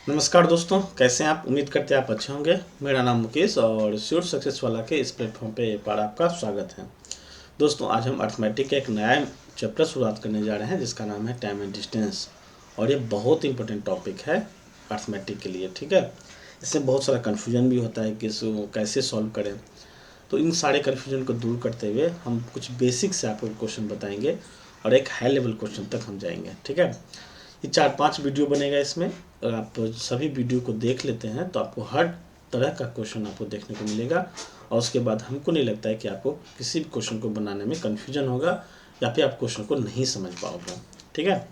नमस्कार दोस्तों, कैसे हैं आप। उम्मीद करते हैं आप अच्छे होंगे। मेरा नाम मुकेश और श्योर सक्सेस वाला के इस प्लेटफॉर्म पे एक बार आपका स्वागत है। दोस्तों, आज हम अर्थमेटिक का एक नया चैप्टर शुरुआत करने जा रहे हैं जिसका नाम है टाइम एंड डिस्टेंस। और ये बहुत इंपॉर्टेंट टॉपिक है अर्थमेटिक के लिए, ठीक है। इससे बहुत सारा कन्फ्यूजन भी होता है कि इसको कैसे सॉल्व करें। तो इन सारे कन्फ्यूजन को दूर करते हुए हम कुछ बेसिक से आपको क्वेश्चन बताएंगे और एक हाई लेवल क्वेश्चन तक हम जाएंगे, ठीक है। ये 4-5 वीडियो बनेगा इसमें। अगर आप सभी वीडियो को देख लेते हैं तो आपको हर तरह का क्वेश्चन आपको देखने को मिलेगा। और उसके बाद हमको नहीं लगता है कि आपको किसी भी क्वेश्चन को बनाने में कन्फ्यूजन होगा या फिर आप क्वेश्चन को नहीं समझ पाओगे, ठीक है।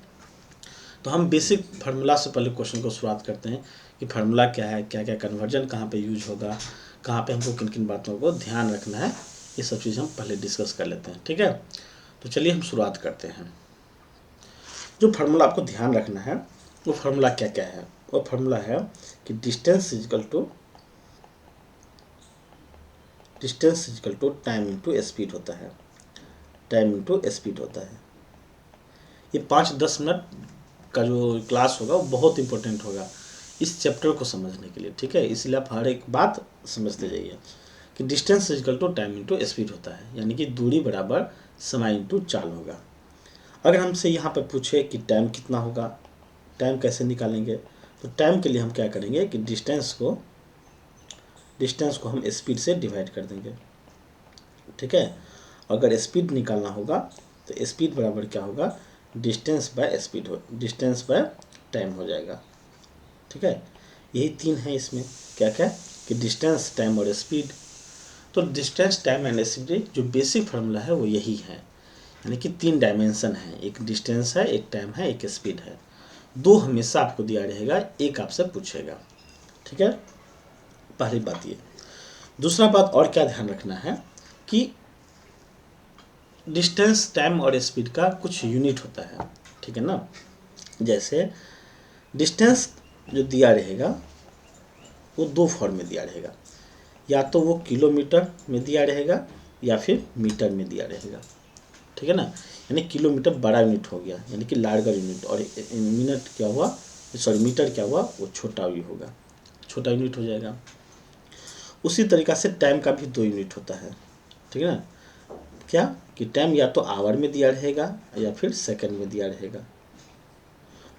तो हम बेसिक फार्मूला से पहले क्वेश्चन को शुरुआत करते हैं कि फार्मूला क्या है, क्या क्या कन्वर्जन कहाँ पे यूज होगा, कहाँ पे हमको किन किन बातों को ध्यान रखना है, ये सब चीज़ हम पहले डिस्कस कर लेते हैं, ठीक है। तो चलिए हम शुरुआत करते हैं। जो फार्मूला आपको ध्यान रखना है वो फार्मूला क्या क्या है। वो फार्मूला है कि distance is equal to time into speed होता है। टाइम इंटू स्पीड होता है। ये 5-10 मिनट का जो क्लास होगा वो बहुत इंपॉर्टेंट होगा इस चैप्टर को समझने के लिए, ठीक है। इसलिए आप हर एक बात समझते जाइए कि distance is equal to time into speed होता है, यानी कि दूरी बराबर समय इंटू चाल होगा। अगर हमसे यहाँ पर पूछे कि टाइम कितना होगा, टाइम कैसे निकालेंगे, तो टाइम के लिए हम क्या करेंगे कि डिस्टेंस को हम स्पीड से डिवाइड कर देंगे, ठीक है। अगर स्पीड निकालना होगा तो स्पीड बराबर क्या होगा, डिस्टेंस बाय टाइम हो जाएगा, ठीक है। यही 3 है इसमें, क्या क्या कि डिस्टेंस, टाइम और स्पीड। तो डिस्टेंस, टाइम एंड स्पीड जो बेसिक फार्मूला है वो यही है, यानी कि 3 डायमेंशन है, एक डिस्टेंस है, एक टाइम है, एक स्पीड है। 2 हमेशा आपको दिया रहेगा, एक आपसे पूछेगा, ठीक है। पहली बात ये। दूसरा बात और क्या ध्यान रखना है कि डिस्टेंस, टाइम और स्पीड का कुछ यूनिट होता है, ठीक है ना। जैसे डिस्टेंस जो दिया रहेगा वो 2 फॉर्म में दिया रहेगा, या तो वो किलोमीटर में दिया रहेगा या फिर मीटर में दिया रहेगा, ठीक है ना। यानी किलोमीटर बड़ा यूनिट हो गया, यानी कि लार्जर यूनिट, और मिनट क्या हुआ, सॉरी मीटर क्या हुआ, वो छोटा भी होगा, छोटा यूनिट हो जाएगा। उसी तरीक़ा से टाइम का भी 2 यूनिट होता है, ठीक है ना। क्या कि टाइम या तो आवर में दिया रहेगा या फिर सेकंड में दिया रहेगा।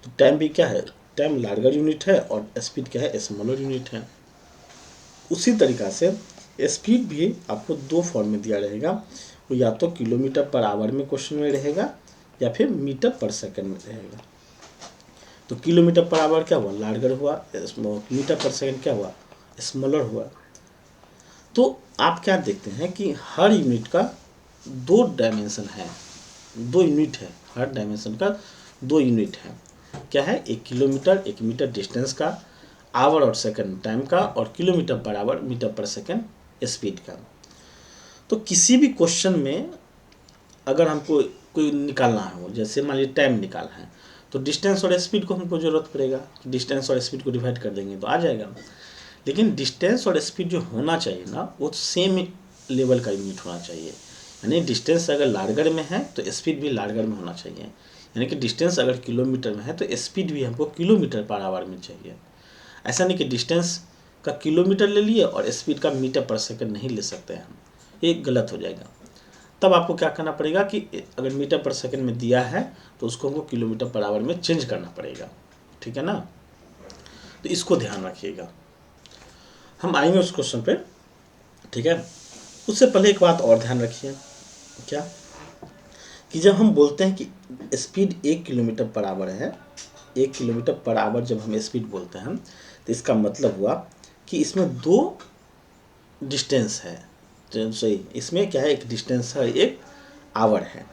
तो टाइम भी क्या है, टाइम लार्जर यूनिट है और स्पीड क्या है, स्मॉलर यूनिट है। उसी तरीक़ा से स्पीड भी आपको 2 फॉर्म में दिया रहेगा, वो या तो किलोमीटर पर आवर में क्वेश्चन में रहेगा या फिर मीटर पर सेकंड में रहेगा। तो किलोमीटर पर आवर क्या हुआ, लार्जर हुआ, मीटर पर सेकंड क्या हुआ, स्मॉलर हुआ। तो आप क्या देखते हैं कि हर यूनिट का 2 डायमेंशन है, 2 यूनिट है, हर डायमेंशन का 2 यूनिट है। क्या है, एक किलोमीटर, एक मीटर डिस्टेंस का, आवर और सेकंड टाइम का, और kilometre per our, metre per second speed का। तो किसी भी क्वेश्चन में अगर हमको कोई निकालना हो, जैसे मान लीजिए टाइम निकालना है, तो डिस्टेंस और स्पीड को हमको ज़रूरत पड़ेगा, डिस्टेंस और स्पीड को डिवाइड कर देंगे तो आ जाएगा। लेकिन डिस्टेंस और स्पीड जो होना चाहिए ना, वो सेम लेवल का यूनिट होना चाहिए। यानी डिस्टेंस अगर लार्जर में है तो स्पीड भी लार्जर में होना चाहिए। यानी कि डिस्टेंस अगर किलोमीटर में है तो स्पीड भी हमको किलोमीटर पर आवर में चाहिए। ऐसा नहीं कि डिस्टेंस का किलोमीटर ले लिए और स्पीड का मीटर पर सेकंड नहीं ले सकते हैं हम, ये गलत हो जाएगा। तब आपको क्या करना पड़ेगा कि अगर मीटर पर सेकंड में दिया है तो उसको हमको किलोमीटर पर आवर में चेंज करना पड़ेगा, ठीक है ना। तो इसको ध्यान रखिएगा, हम आएंगे उस क्वेश्चन पे, ठीक है। उससे पहले एक बात और ध्यान रखिए, क्या कि जब हम बोलते हैं कि स्पीड 1 किलोमीटर पर आवर है, 1 किलोमीटर पर आवर जब हम स्पीड बोलते हैं तो इसका मतलब हुआ कि इसमें 2 डिस्टेंस है, सही। इसमें क्या है, एक डिस्टेंस है, एक आवर है।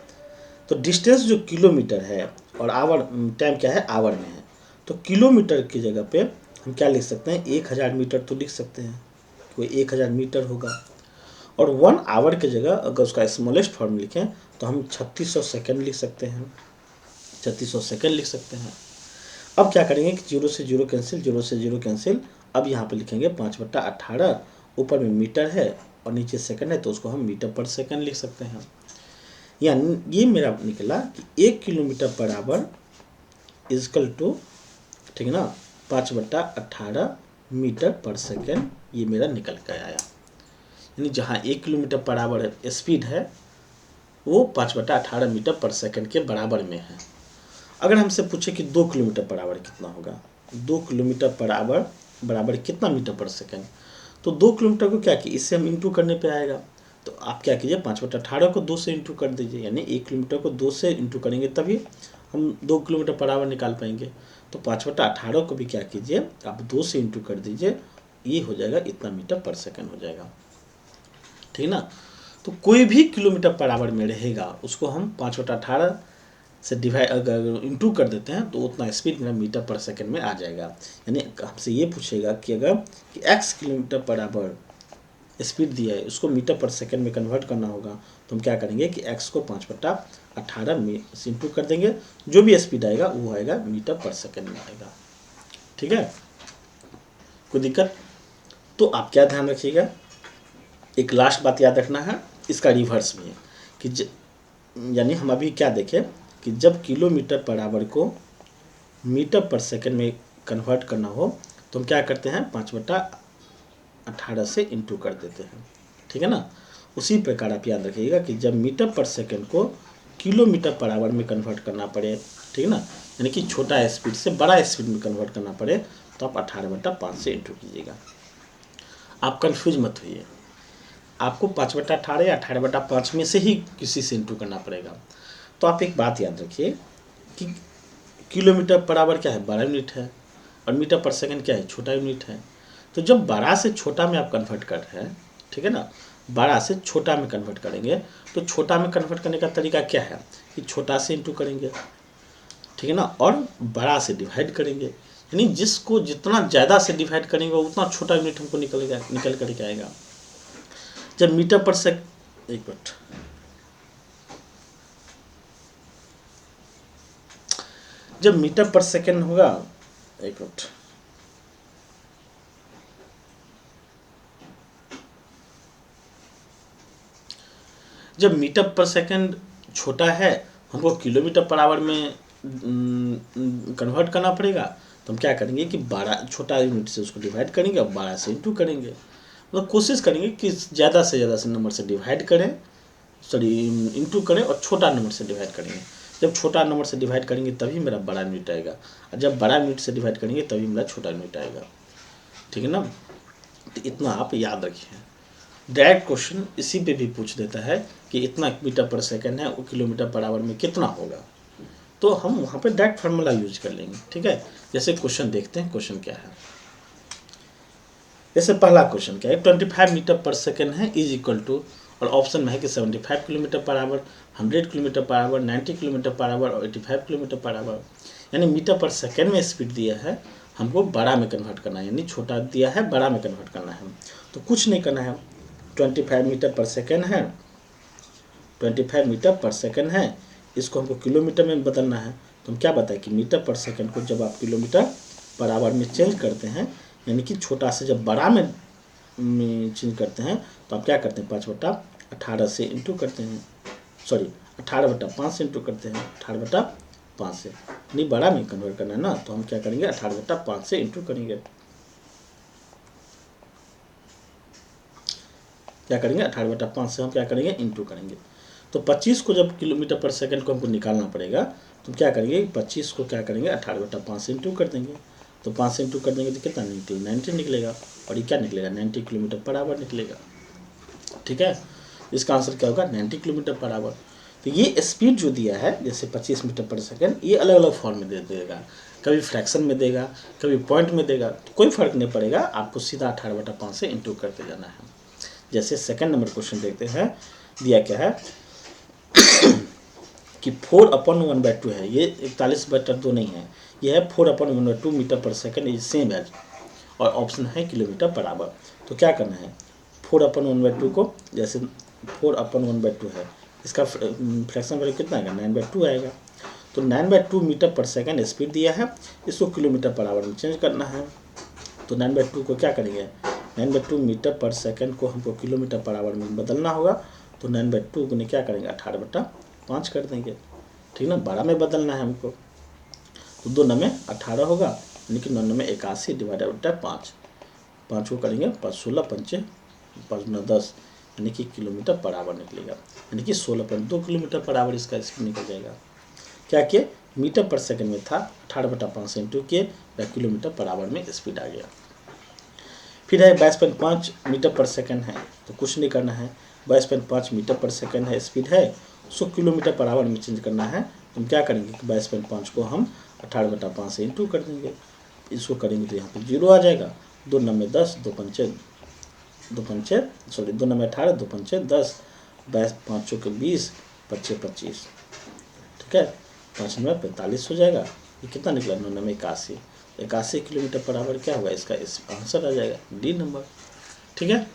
तो डिस्टेंस जो किलोमीटर है और आवर, टाइम क्या है, आवर में है। तो किलोमीटर की जगह पे हम क्या लिख सकते हैं, 1000 मीटर तो लिख सकते हैं, कोई 1000 मीटर होगा। और 1 आवर की जगह अगर उसका स्मॉलेस्ट फॉर्म लिखें तो हम 3600 सेकंड लिख सकते हैं, 3600 सेकंड लिख सकते हैं। अब क्या करेंगे कि 0 से 0 कैंसिल, 0 से 0 कैंसिल। अब यहाँ पे लिखेंगे 5/18, ऊपर में मीटर है और नीचे सेकंड है तो उसको हम मीटर पर सेकंड लिख सकते हैं। यानी ये मेरा निकला कि 1 kilometre per our is equal to, ठीक है ना, 5/18 मीटर पर सेकेंड ये मेरा निकल कर आया। यानी जहाँ 1 किलोमीटर पर आवर स्पीड है वो 5/18 मीटर पर सेकेंड के बराबर में है। अगर हमसे पूछे कि 2 किलोमीटर पर आवर कितना होगा, 2 किलोमीटर पर आवर बराबर कितना मीटर पर सेकेंड, तो 2 किलोमीटर को क्या कि इससे हम इंटू करने पे आएगा। तो आप क्या कीजिए 5/18 को 2 से इंटू कर दीजिए, यानी 1 किलोमीटर को 2 से इंटू करेंगे तभी हम 2 किलोमीटर पर आवर निकाल पाएंगे। तो 5/18 को भी क्या कीजिए आप 2 से इंटू कर दीजिए, ये हो जाएगा इतना मीटर पर सेकेंड हो जाएगा, ठीक ना। तो कोई भी किलोमीटर पर आवर में रहेगा उसको हम 5/18 से डिवाइड अगर इंटू कर देते हैं तो उतना स्पीड मेरा मीटर पर सेकेंड में आ जाएगा। यानी हमसे ये पूछेगा कि अगर कि x kilometre per our speed दिया है उसको मीटर पर सेकेंड में कन्वर्ट करना होगा, तो हम क्या करेंगे कि x को 5/18 में से इंटू कर देंगे, जो भी स्पीड आएगा वो आएगा मीटर पर सेकेंड में आएगा, ठीक है। कोई दिक्कत? तो आप क्या ध्यान रखिएगा, एक लास्ट बात याद रखना है, इसका रिवर्स में है कि यानी हम अभी क्या देखें कि जब किलोमीटर पर आवर को मीटर पर सेकेंड में कन्वर्ट करना हो तो हम क्या करते हैं 5/18 से इंटू कर देते हैं, ठीक है ना। उसी प्रकार आप याद रखिएगा कि जब मीटर पर सेकेंड को किलोमीटर पर आवर में कन्वर्ट करना पड़े, ठीक है ना, यानी कि छोटा स्पीड से बड़ा स्पीड में कन्वर्ट करना पड़े तो आप 18/5 से इंटू कीजिएगा। आप कन्फ्यूज मत होइए, आपको 5/18 या 18/5 में से ही किसी से इंटू करना पड़ेगा। तो आप एक बात याद रखिए कि किलोमीटर पर आवर क्या है, 12 यूनिट है, और मीटर पर सेकंड क्या है, छोटा यूनिट है। तो जब बड़ा से छोटा में आप कन्वर्ट कर रहे हैं, ठीक है ना, बड़ा से छोटा में कन्वर्ट करेंगे तो छोटा में कन्वर्ट करने का तरीका क्या है कि छोटा से इंटू करेंगे, ठीक है ना, और बड़ा से डिवाइड करेंगे। यानी जिसको जितना ज़्यादा से डिवाइड करेंगे उतना छोटा यूनिट हमको निकल करके आएगा। जब मीटर पर सेकंड, एक मिनट, जब मीटर पर सेकंड होगा, एक मिनट, जब मीटर पर सेकंड छोटा है हमको किलोमीटर पर आवर में कन्वर्ट करना पड़ेगा, तो हम क्या करेंगे कि 12 छोटा यूनिट से उसको डिवाइड करेंगे और 12 से इंटू करेंगे। मतलब कोशिश करेंगे कि ज़्यादा से ज़्यादा से नंबर से डिवाइड करें, सॉरी इंटू करें, और छोटा नंबर से डिवाइड करेंगे। जब छोटा नंबर से डिवाइड करेंगे तभी मेरा बड़ा यूनिट आएगा, और जब बड़ा यूनिट से डिवाइड करेंगे तभी मेरा छोटा यूनिट आएगा, ठीक है ना। तो इतना आप याद रखिए। डायरेक्ट क्वेश्चन इसी पे भी पूछ देता है कि इतना मीटर पर सेकंड है वो किलोमीटर पर आवर में कितना होगा, तो हम वहाँ पे डायरेक्ट फार्मूला यूज कर लेंगे, ठीक है। जैसे क्वेश्चन देखते हैं, क्वेश्चन क्या है। जैसे पहला क्वेश्चन क्या है, 25 मीटर पर सेकंड है इज इक्वल टू, और ऑप्शन में है कि 75 kilometre per our, 100 kilometre per our, 90 kilometre per hour और 85 किलोमीटर पर आवर। यानी मीटर पर सेकंड में स्पीड दिया है, हमको बड़ा में कन्वर्ट करना है, यानी छोटा दिया है बड़ा में कन्वर्ट करना है। तो कुछ नहीं करना है, 25 मीटर पर सेकंड है, 25 मीटर पर सेकंड है, इसको हमको किलोमीटर में बदलना है। तो हम क्या बताएं कि मीटर पर सेकंड को जब आप किलोमीटर पर आवर में चेंज करते हैं, यानी कि छोटा से जब बड़ा में चेंज करते हैं, तो आप क्या करते हैं 5/18 से इंटू करते हैं, सॉरी 18/5 से इंटू करते हैं, 18/5 से, नहीं बड़ा में कन्वर्ट करना है ना, तो हम क्या करेंगे 18/5 से इंटू करेंगे, क्या करेंगे 18/5 से हम क्या करेंगे इंटू करेंगे। तो 25 को जब किलोमीटर पर सेकंड को हमको निकालना पड़ेगा, तो क्या करेंगे 25 को क्या करेंगे 18/5 से इंटू कर देंगे। तो 5 से इंटू कर देंगे तो कितना 90 निकलेगा, और ये क्या निकलेगा 90 किलोमीटर पर आवर निकलेगा, ठीक है। इसका आंसर क्या होगा 90 किलोमीटर पर आवर। तो ये स्पीड जो दिया है जैसे 25 मीटर पर सेकंड, ये अलग अलग फॉर्म में दे देगा, कभी फ्रैक्शन में देगा, कभी पॉइंट में देगा, तो कोई फर्क नहीं पड़ेगा, आपको सीधा 18/5 से इंटू करते जाना है। जैसे सेकंड नंबर क्वेश्चन देखते हैं, दिया क्या है कि 4/1/2 है, ये 41/2 नहीं है, ये है 4/1/2 metre per second is same as, और ऑप्शन है किलोमीटर पर आवर। तो क्या करना है 4/1/2 को, जैसे 4/1/2 है, इसका फ्रैक्शन वैल्यू कितना आएगा 9/2 आएगा। तो 9/2 मीटर पर सेकंड स्पीड दिया है, इसको किलोमीटर पर आवर में चेंज करना है। तो 9/2 को क्या करेंगे 9/2 मीटर पर सेकंड को हमको किलोमीटर पर आवर में बदलना होगा। तो 9/2 को क्या करेंगे 18/5 कर देंगे, ठीक ना, 12 में बदलना है हमको। तो 2 में 18 होगा यानी कि 9981 डिवाइडेड बाई 5, 5 को करेंगे 5 16 पंचे 5 9 10, यानी कि किलोमीटर पर आवर निकलेगा, यानी कि 16.2 किलोमीटर पर आवर इसका स्पीड निकल जाएगा। क्या किए, मीटर पर सेकंड में था 18/5 से इंटू किए या किलोमीटर पर आवर में स्पीड आ गया। फिर है 22.5 मीटर पर सेकंड है, तो कुछ नहीं करना है, 22.5 मीटर पर सेकंड है स्पीड है, उसको किलोमीटर पर आवर में चेंज करना है। तो हम क्या करेंगे कि 22.5 को हम 18/5 से इंटू कर देंगे, इसको करेंगे तो यहाँ पे 0 आ जाएगा, 2 9 10 2 पंचे 2 9 18 2 पंचे 10, 22 5 के 20 25 25, ठीक है, 5 9 45 हो जाएगा। ये कितना निकला, 9 9 81, 81 किलोमीटर पर आवर क्या होगा, इसका इस आंसर आ जाएगा डी नंबर, ठीक है।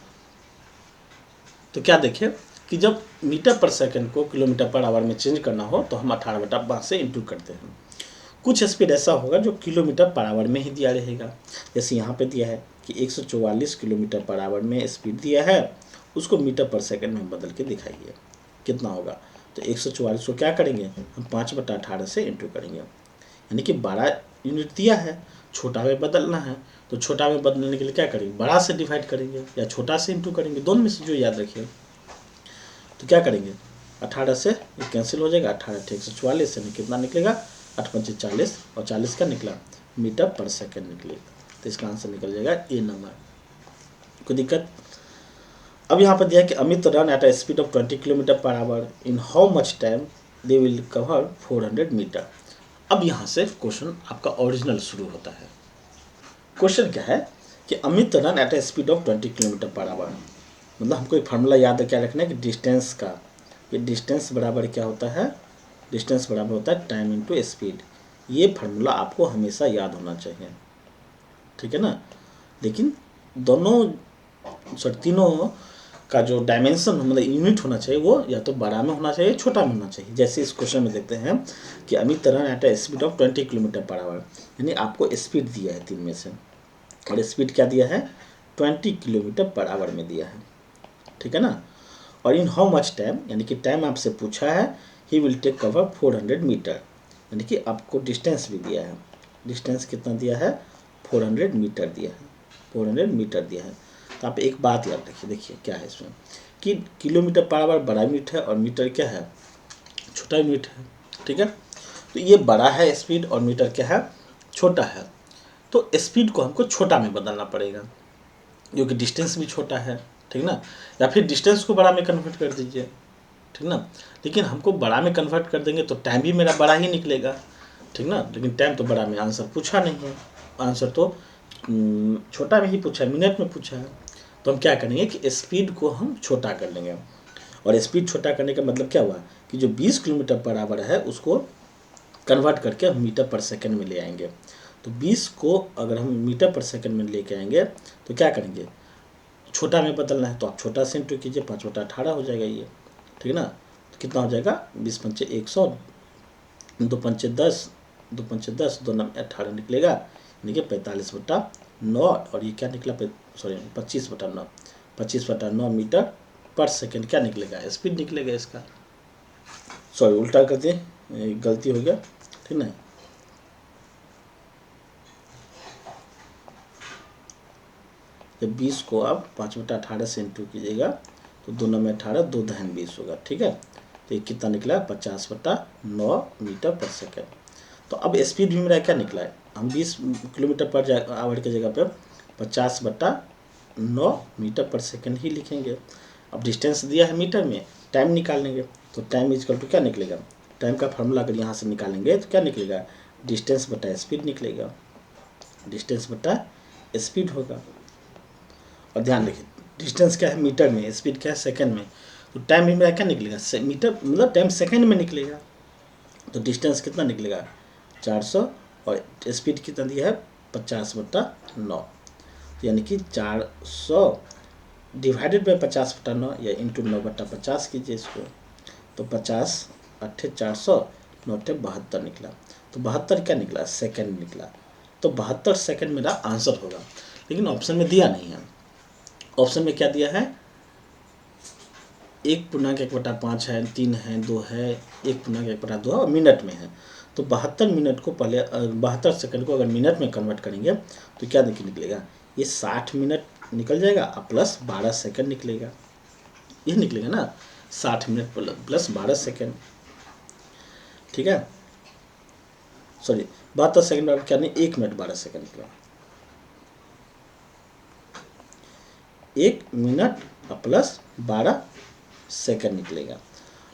तो क्या देखिए कि जब मीटर पर सेकंड को किलोमीटर पर आवर में चेंज करना हो तो हम 18/5 से इंटू करते हैं। कुछ स्पीड ऐसा होगा जो किलोमीटर पर आवर में ही दिया रहेगा, जैसे यहाँ पे दिया है कि 144 किलोमीटर पर आवर में स्पीड दिया है, उसको मीटर पर सेकंड में बदल के दिखाइए कितना होगा। तो 144 को क्या करेंगे, हम 5/18 से इंटू करेंगे, यानी कि 12 यूनिट दिया है, छोटा में बदलना है, तो छोटा में बदलने के लिए क्या करेंगे, बड़ा से डिवाइड करेंगे या छोटा से इंटू करेंगे, दोनों में से जो याद रखिए। तो क्या करेंगे, 18 से ये कैंसिल हो जाएगा, 18 से 144 यानी कितना निकलेगा, 8 पंचे 40 और 40 का निकला मीटर पर सेकंड निकलेगा, तो इसका आंसर निकल जाएगा ए नंबर। कोई दिक्कत। अब यहाँ पर दिया है कि Amit run at a speed of 20 kilometre per hour, in how much time they will cover 400 metre. अब यहाँ से क्वेश्चन आपका ओरिजिनल शुरू होता है। क्वेश्चन क्या है कि Amit run at a speed of 20 kilometre per hour, मतलब हमको एक फार्मूला याद है, क्या रखना है कि डिस्टेंस का, ये डिस्टेंस बराबर क्या होता है, डिस्टेंस बराबर होता है टाइम इनटू स्पीड। ये फार्मूला आपको हमेशा याद होना चाहिए, ठीक है ना। लेकिन तीनों का जो डायमेंशन मतलब यूनिट होना चाहिए वो या तो बड़ा में होना चाहिए छोटा में होना चाहिए। जैसे इस क्वेश्चन में देखते हैं कि Amit run at a speed of 20 kilometre per hour, यानी आपको स्पीड दिया है 3 में से, और स्पीड क्या दिया है, 20 किलोमीटर पर आवर में दिया है, ठीक है ना। और इन हाउ मच टाइम, यानी कि टाइम आपसे पूछा है, he will take cover 400 metre, यानी कि आपको डिस्टेंस भी दिया है, डिस्टेंस कितना दिया है, 400 मीटर दिया है, 400 मीटर दिया है। तो आप एक बात याद रखिए, देखिए क्या है इसमें कि किलोमीटर पर आवर बड़ा यूनिट है और मीटर क्या है, छोटा यूनिट है, ठीक है। तो ये बड़ा है स्पीड और मीटर क्या है, छोटा है, तो स्पीड को हमको छोटा में बदलना पड़ेगा क्योंकि डिस्टेंस भी छोटा है, ठीक ना, या फिर डिस्टेंस को बड़ा में कन्वर्ट कर दीजिए, ठीक ना। लेकिन हमको बड़ा में कन्वर्ट कर देंगे तो टाइम भी मेरा बड़ा ही निकलेगा, ठीक ना, लेकिन टाइम तो बड़ा में आंसर पूछा नहीं है, आंसर तो छोटा में ही पूछा है, मिनट में पूछा है। तो हम क्या करेंगे कि स्पीड को हम छोटा कर लेंगे, और स्पीड छोटा करने का मतलब क्या हुआ कि जो 20 किलोमीटर पर आवर है उसको कन्वर्ट करके हम मीटर पर सेकंड में ले आएंगे। तो 20 को अगर हम मीटर पर सेकंड में लेके आएंगे तो क्या करेंगे, छोटा में बदलना है, तो आप छोटा से इंटू कीजिए, 5/18 हो जाएगा ये, ठीक है ना। तो कितना हो जाएगा, 20 पंचे 100, 2 पंचे 10, 2 पंचे 10, 2 9 18 निकलेगा, यानी कि 45/9, और ये क्या निकला, सॉरी 25/9, 25/9 मीटर पर सेकंड क्या निकलेगा, स्पीड निकलेगा इसका। सॉरी उल्टा कर दिए, गलती हो गया, ठीक ना। जब 20 को आप 5/18 से इंटू कीजिएगा तो 2 9 18, 2 दहन 20 होगा, ठीक है। तो ये कितना निकला, 50/9 मीटर पर सेकंड। तो अब स्पीड भी मेरा क्या निकला है, हम 20 किलोमीटर पर आवर की जगह पे 50/9 मीटर पर सेकंड ही लिखेंगे। अब डिस्टेंस दिया है मीटर में, टाइम निकाल लेंगे, तो टाइम इजकल टू क्या निकलेगा, टाइम का फार्मूला अगर यहाँ से निकालेंगे तो क्या निकलेगा, डिस्टेंस बटा स्पीड निकलेगा, डिस्टेंस बटा स्पीड होगा। और ध्यान रखिए डिस्टेंस क्या है मीटर में, स्पीड क्या है सेकंड में, तो टाइम भी मेरा क्या निकलेगा, मीटर मतलब टाइम सेकंड में निकलेगा। तो डिस्टेंस कितना निकलेगा, 400, और स्पीड कितना दिया है, 50/9, तो यानी कि 400 डिवाइडेड बाई 50/9 या इंटू 9/50 कीजिए इसको, तो 50 8 400 9 72 निकला। तो 72 क्या निकला, सेकंड निकला। तो 72 सेकंड मेरा आंसर होगा, लेकिन ऑप्शन में दिया नहीं है। ऑप्शन में क्या दिया है, 1.1/5 है, 3 है, 2 है, 1.1/2 और मिनट में है। तो 72 मिनट को पहले 72 सेकंड को अगर मिनट में कन्वर्ट करेंगे तो क्या निकलेगा, ये 60 मिनट निकल जाएगा और प्लस 12 सेकंड निकलेगा, ये निकलेगा ना 60 मिनट प्लस 12 सेकंड। ठीक है, सॉरी 72 सेकंड में क्या नहीं, 1 मिनट 12 सेकंड निकला, 1 मिनट प्लस 12 सेकंड निकलेगा।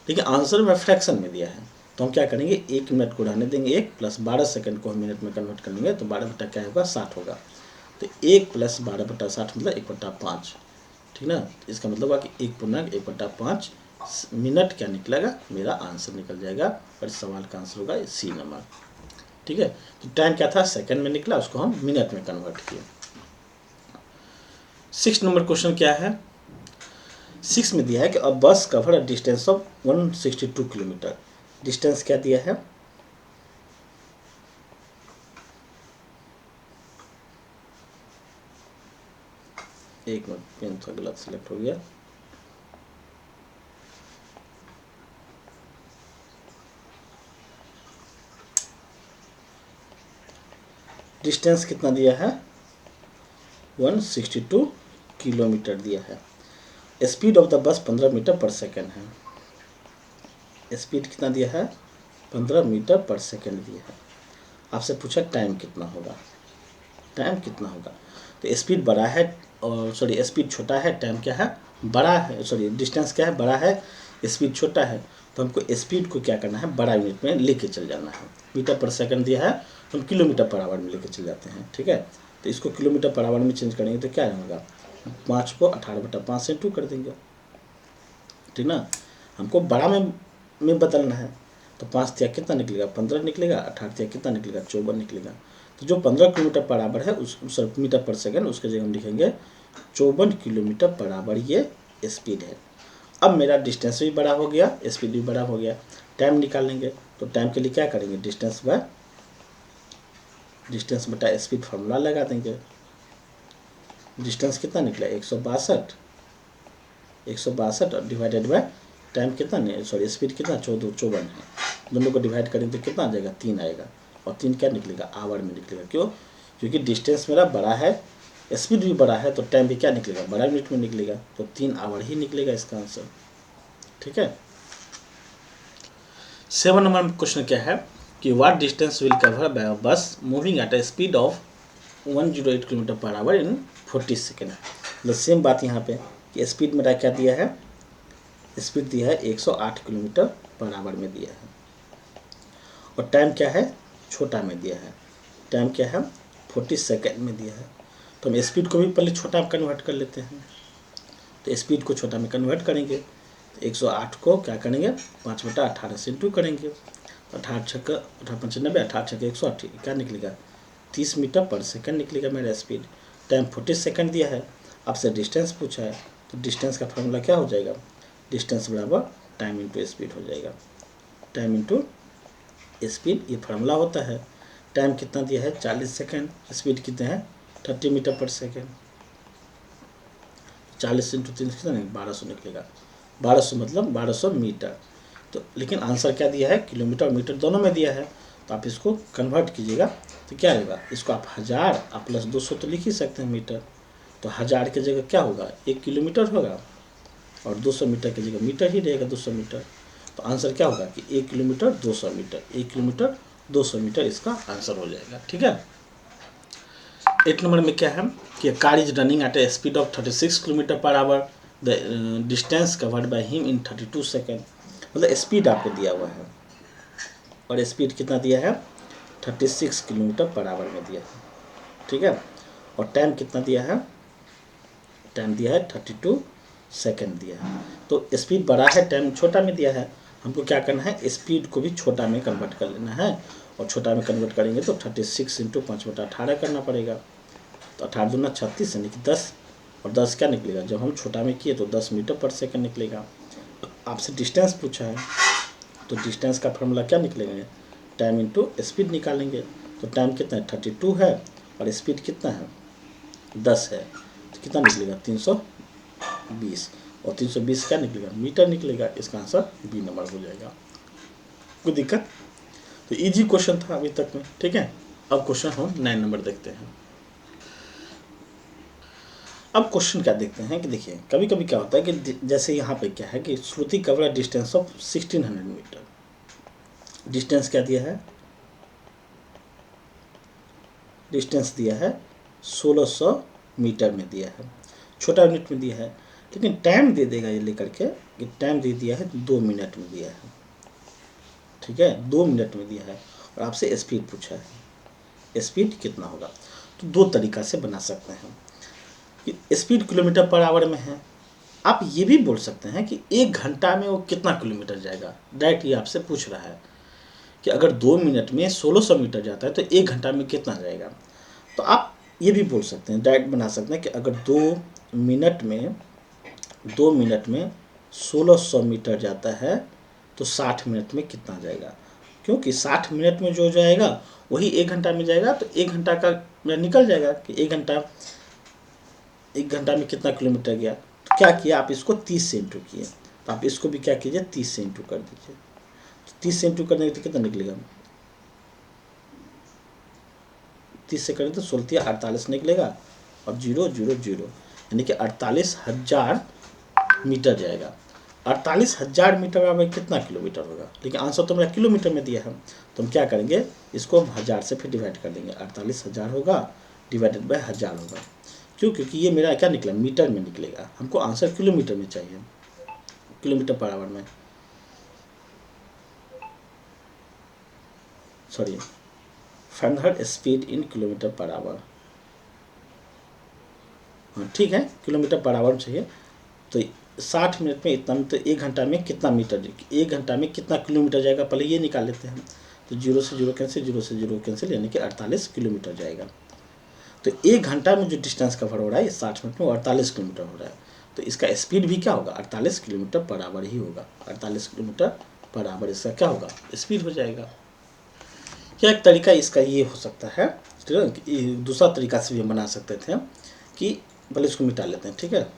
लेकिन आंसर में फ्रैक्शन में दिया है तो हम क्या करेंगे, 1 मिनट को रहने देंगे 1 प्लस 12 सेकंड को हम मिनट में कन्वर्ट कर लेंगे तो 12 बटा क्या होगा 60 होगा। तो 1 प्लस 12 बटा 60 मतलब 1/5, ठीक ना। इसका मतलब हुआ कि 1/1/5 मिनट क्या निकलेगा, मेरा आंसर निकल जाएगा और इस सवाल का आंसर होगा सी नंबर। ठीक है, तो टाइम क्या था सेकंड में निकला, उसको हम मिनट में कन्वर्ट किए। 6 नंबर क्वेश्चन क्या है, 6 में दिया है कि अ बस cover a distance of 162 kilometre. Distance क्या दिया है, एक मिनट पेन था गलत सिलेक्ट हो गया, डिस्टेंस कितना दिया है 162 किलोमीटर दिया है। Speed of the bus 15 metre पर सेकेंड है। स्पीड कितना दिया है 15 मीटर पर सेकेंड दिया है। आपसे पूछा टाइम कितना होगा, टाइम कितना होगा, तो स्पीड बड़ा है और सॉरी स्पीड छोटा है, टाइम क्या है बड़ा है, सॉरी डिस्टेंस क्या है बड़ा है, स्पीड छोटा है। तो हमको स्पीड को क्या करना है बड़ा यूनिट में लेके चल जाना है। मीटर पर सेकंड दिया है तो हम किलोमीटर पर आवर में लेके चल जाते हैं। ठीक है, तो इसको किलोमीटर पर आवर में चेंज करेंगे तो क्या होगा, 5 को 18/5 से 2 कर देंगे। ठीक ना, हमको बड़ा में बदलना है तो 5 तिया कितना निकलेगा 15 निकलेगा, 18 तिया कितना निकलेगा 54 निकलेगा। तो जो 15 किलोमीटर पर आवर है उस मीटर पर सेकंड उसके जगह हम लिखेंगे 54 किलोमीटर पर आवर, ये स्पीड है। अब मेरा डिस्टेंस भी बड़ा हो गया, स्पीड भी बड़ा हो गया। टाइम निकालेंगे तो टाइम के लिए क्या करेंगे, डिस्टेंस बटा स्पीड फार्मूला लगा देंगे। डिस्टेंस कितना निकला 162 और डिवाइडेड बाय टाइम कितना नहीं, सॉरी स्पीड कितना 54 है। दोनों को डिवाइड करेंगे तो कितना आ जाएगा 3 आएगा, और 3 क्या निकलेगा आवर में निकलेगा। क्यों, क्योंकि डिस्टेंस मेरा बड़ा है, स्पीड भी बड़ा है, तो टाइम भी क्या निकलेगा बड़ा मिनट में निकलेगा, तो 3 आवर ही निकलेगा इसका आंसर। ठीक है, 7 नंबर क्वेश्चन क्या है कि what distance will cover by bus moving at a speed of 108 kilometre per hour in 40 second. मतलब सेम बात यहाँ पे कि स्पीड मेरा क्या दिया है, स्पीड दिया है 108 किलोमीटर पर आवर में दिया है, और टाइम क्या है छोटा में दिया है, टाइम क्या है 40 सेकेंड में दिया है। तो हम स्पीड को भी पहले छोटा में कन्वर्ट कर लेते हैं। तो स्पीड को छोटा में कन्वर्ट करेंगे तो 108 को क्या करेंगे 5/18 से 2 करेंगे, 18×6 = 108 क्या निकलेगा 30 मीटर पर सेकंड निकलेगा मेरा स्पीड। टाइम 40 सेकंड दिया है, आपसे डिस्टेंस पूछा है तो डिस्टेंस का फार्मूला क्या हो जाएगा, डिस्टेंस बराबर टाइम इंटू स्पीड हो जाएगा। टाइम इंटू स्पीड ये फार्मूला होता है। टाइम कितना दिया है 40 सेकंड, स्पीड कितने हैं 30 मीटर पर सेकंड, 40 × 3 कितना नहीं 1200 निकलेगा। 1200 मतलब 1200 मीटर। तो लेकिन आंसर क्या दिया है किलोमीटर और मीटर दोनों में दिया है, तो आप इसको कन्वर्ट कीजिएगा तो क्या होगा, इसको आप 1000 और प्लस 200 तो लिख ही सकते हैं मीटर। तो 1000 की जगह क्या होगा 1 किलोमीटर होगा, और 200 मीटर की जगह मीटर ही रहेगा 200 मीटर। तो आंसर क्या होगा कि 1 किलोमीटर 200 मीटर, 1 किलोमीटर 200 मीटर इसका आंसर हो जाएगा। ठीक है, 8 नंबर में क्या है कि car is running at A speed of 36 kilometre per our, the distance covered by him in 32 second. मतलब स्पीड आपको दिया हुआ है और स्पीड कितना दिया है 36 किलोमीटर पर आवर में दिया है। ठीक है, और टाइम कितना दिया है, टाइम दिया है 32 सेकेंड दिया है। तो स्पीड बड़ा है टाइम छोटा में दिया है, हमको क्या करना है स्पीड को भी छोटा में कन्वर्ट कर लेना है, और छोटा में कन्वर्ट करेंगे तो 36 × 5/18 करना पड़ेगा। तो 18 दूना 36 यानी कि 10, और 10 क्या निकलेगा जब हम छोटा में किए तो 10 मीटर पर सेकंड निकलेगा। आपसे डिस्टेंस पूछा है तो डिस्टेंस का फॉर्मूला क्या निकलेंगे टाइम इंटू स्पीड निकालेंगे। तो टाइम कितना है 32 है और स्पीड कितना है 10 है, तो कितना निकलेगा 320, और 320 क्या निकलेगा मीटर निकलेगा। इसका आंसर बी नंबर हो जाएगा। कोई दिक्कत तो इजी क्वेश्चन था अभी तक में, ठीक है। अब क्वेश्चन हम 9 नंबर देखते हैं। अब क्वेश्चन क्या देखते हैं कि देखिए कभी कभी क्या होता है कि जैसे यहाँ पे क्या है कि Shruti cover distance of 1600 metre. Distance क्या दिया है, डिस्टेंस दिया है 1600 मीटर में दिया है, छोटा यूनिट में दिया है, लेकिन टाइम दे देगा ये लेकर के कि टाइम दे दिया है 2 मिनट में दिया है, ठीक है, 2 मिनट में दिया है और आपसे स्पीड पूछा है, स्पीड कितना होगा। तो दो तरीका से बना सकते हैं कि स्पीड किलोमीटर पर आवर में है। आप ये भी बोल सकते हैं कि 1 घंटा में वो कितना किलोमीटर जाएगा, डायरेक्ट ये आपसे पूछ रहा है कि अगर 2 मिनट में 1600 मीटर जाता है तो 1 घंटा में कितना जाएगा। तो आप ये भी बोल सकते हैं, डायरेक्ट बना सकते हैं कि अगर 2 मिनट में 1600 मीटर जाता है तो 60 मिनट में कितना जाएगा, क्योंकि 60 मिनट में जो जाएगा वही 1 घंटा में जाएगा, तो 1 घंटा का निकल जाएगा कि 1 घंटा में कितना किलोमीटर गया। तो क्या किया, आप इसको 30 से इंटू किए, तो आप इसको भी क्या कीजिए 30 से इंटू कर दीजिए। तो 30 से इंटू करने तो कितना निकलेगा, 30 से करें तो 16 48 निकलेगा और 0 0 0 यानी कि 48,000 मीटर जाएगा। 48,000 मीटर बराबर कितना किलोमीटर होगा, लेकिन आंसर तो मेरा किलोमीटर में दिया है, तो हम क्या करेंगे इसको 1000 से फिर डिवाइड कर देंगे। 48,000 होगा डिवाइडेड बाय 1000 होगा, क्यों, क्योंकि ये मेरा क्या निकला मीटर में निकलेगा, हमको आंसर किलोमीटर में चाहिए, किलोमीटर पर आवर में, sorry find the speed in kilometre per our. हाँ ठीक है, किलोमीटर पर आवर चाहिए। तो 60 मिनट में इतना, तो 1 घंटा में कितना मीटर, 1 घंटा में कितना किलोमीटर जाएगा, पहले ये निकाल लेते हैं। तो 0 से 0 कैंसिल, 0 से 0 कैंसिल, यानी कि 48 किलोमीटर जाएगा। तो 1 घंटा में जो डिस्टेंस कवर हो रहा है ये 60 मिनट में 48 किलोमीटर हो रहा है, तो इसका स्पीड भी क्या होगा 48 किलोमीटर पर आवर ही होगा। 48 किलोमीटर पर आवर इसका क्या होगा, स्पीड हो जाएगा। क्या एक तरीका इसका ये हो सकता है, ठीक है। दूसरा तरीका से भी हम बना सकते थे कि पहले इसको मिटा लेते हैं, ठीक है।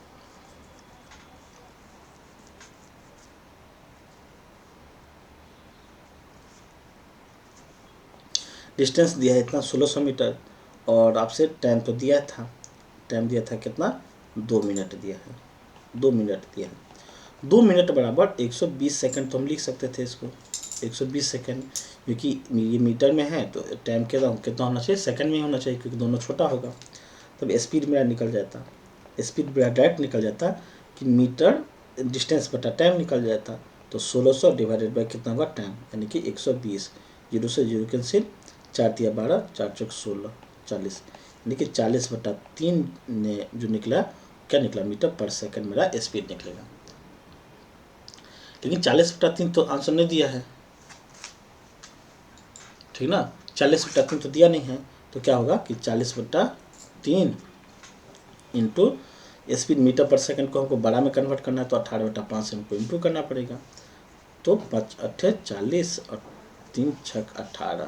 डिस्टेंस दिया है इतना 1600 मीटर और आपसे टाइम तो दिया था, टाइम दिया था कितना 2 मिनट दिया है, 2 मिनट दिया है। 2 मिनट बराबर 120 सेकंड, तो हम लिख सकते थे इसको 120 सेकंड, क्योंकि ये मीटर में है तो टाइम कितना होना चाहिए, सेकंड में होना चाहिए, क्योंकि दोनों छोटा होगा। तब स्पीड मेरा निकल जाता, स्पीड मेरा डायरेक्ट निकल जाता कि मीटर डिस्टेंस बटा टाइम निकल जाता। तो 1600 डिवाइडेड बाई कितना होगा टाइम, यानी कि 120, 0 से 0 कैंसिल, 4 दिया 12, 4 चौक 16, 40, यानी कि 40/3 ने जो निकला क्या निकला मीटर पर सेकंड मेरा स्पीड निकलेगा। लेकिन 40/3 तो आंसर नहीं दिया है, ठीक ना, 40/3 तो दिया नहीं है, तो क्या होगा कि 40/3 into speed metre per second को हमको बड़ा में कन्वर्ट करना है, तो 18/5 से हमको इंटू करना पड़ेगा। तो 5 8 40 और 3 6 18,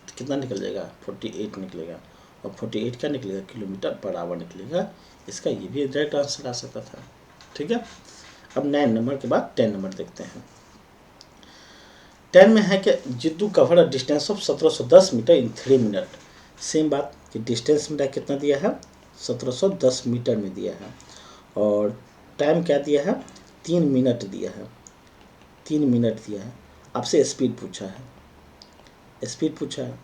तो कितना निकल जाएगा 48 निकलेगा, और 48 क्या निकलेगा किलोमीटर पर आवर निकलेगा। इसका ये भी डायरेक्ट आंसर आ सकता था, ठीक है। अब 9 नंबर के बाद 10 नंबर देखते हैं। 10 में है कि Jiddu cover a distance of 1710 metre in 3 minute. Same बात कि डिस्टेंस मेरा कितना दिया है 1710 मीटर में दिया है, और टाइम क्या दिया है 3 मिनट दिया है, 3 मिनट दिया है। आपसे स्पीड पूछा है, स्पीड पूछा है,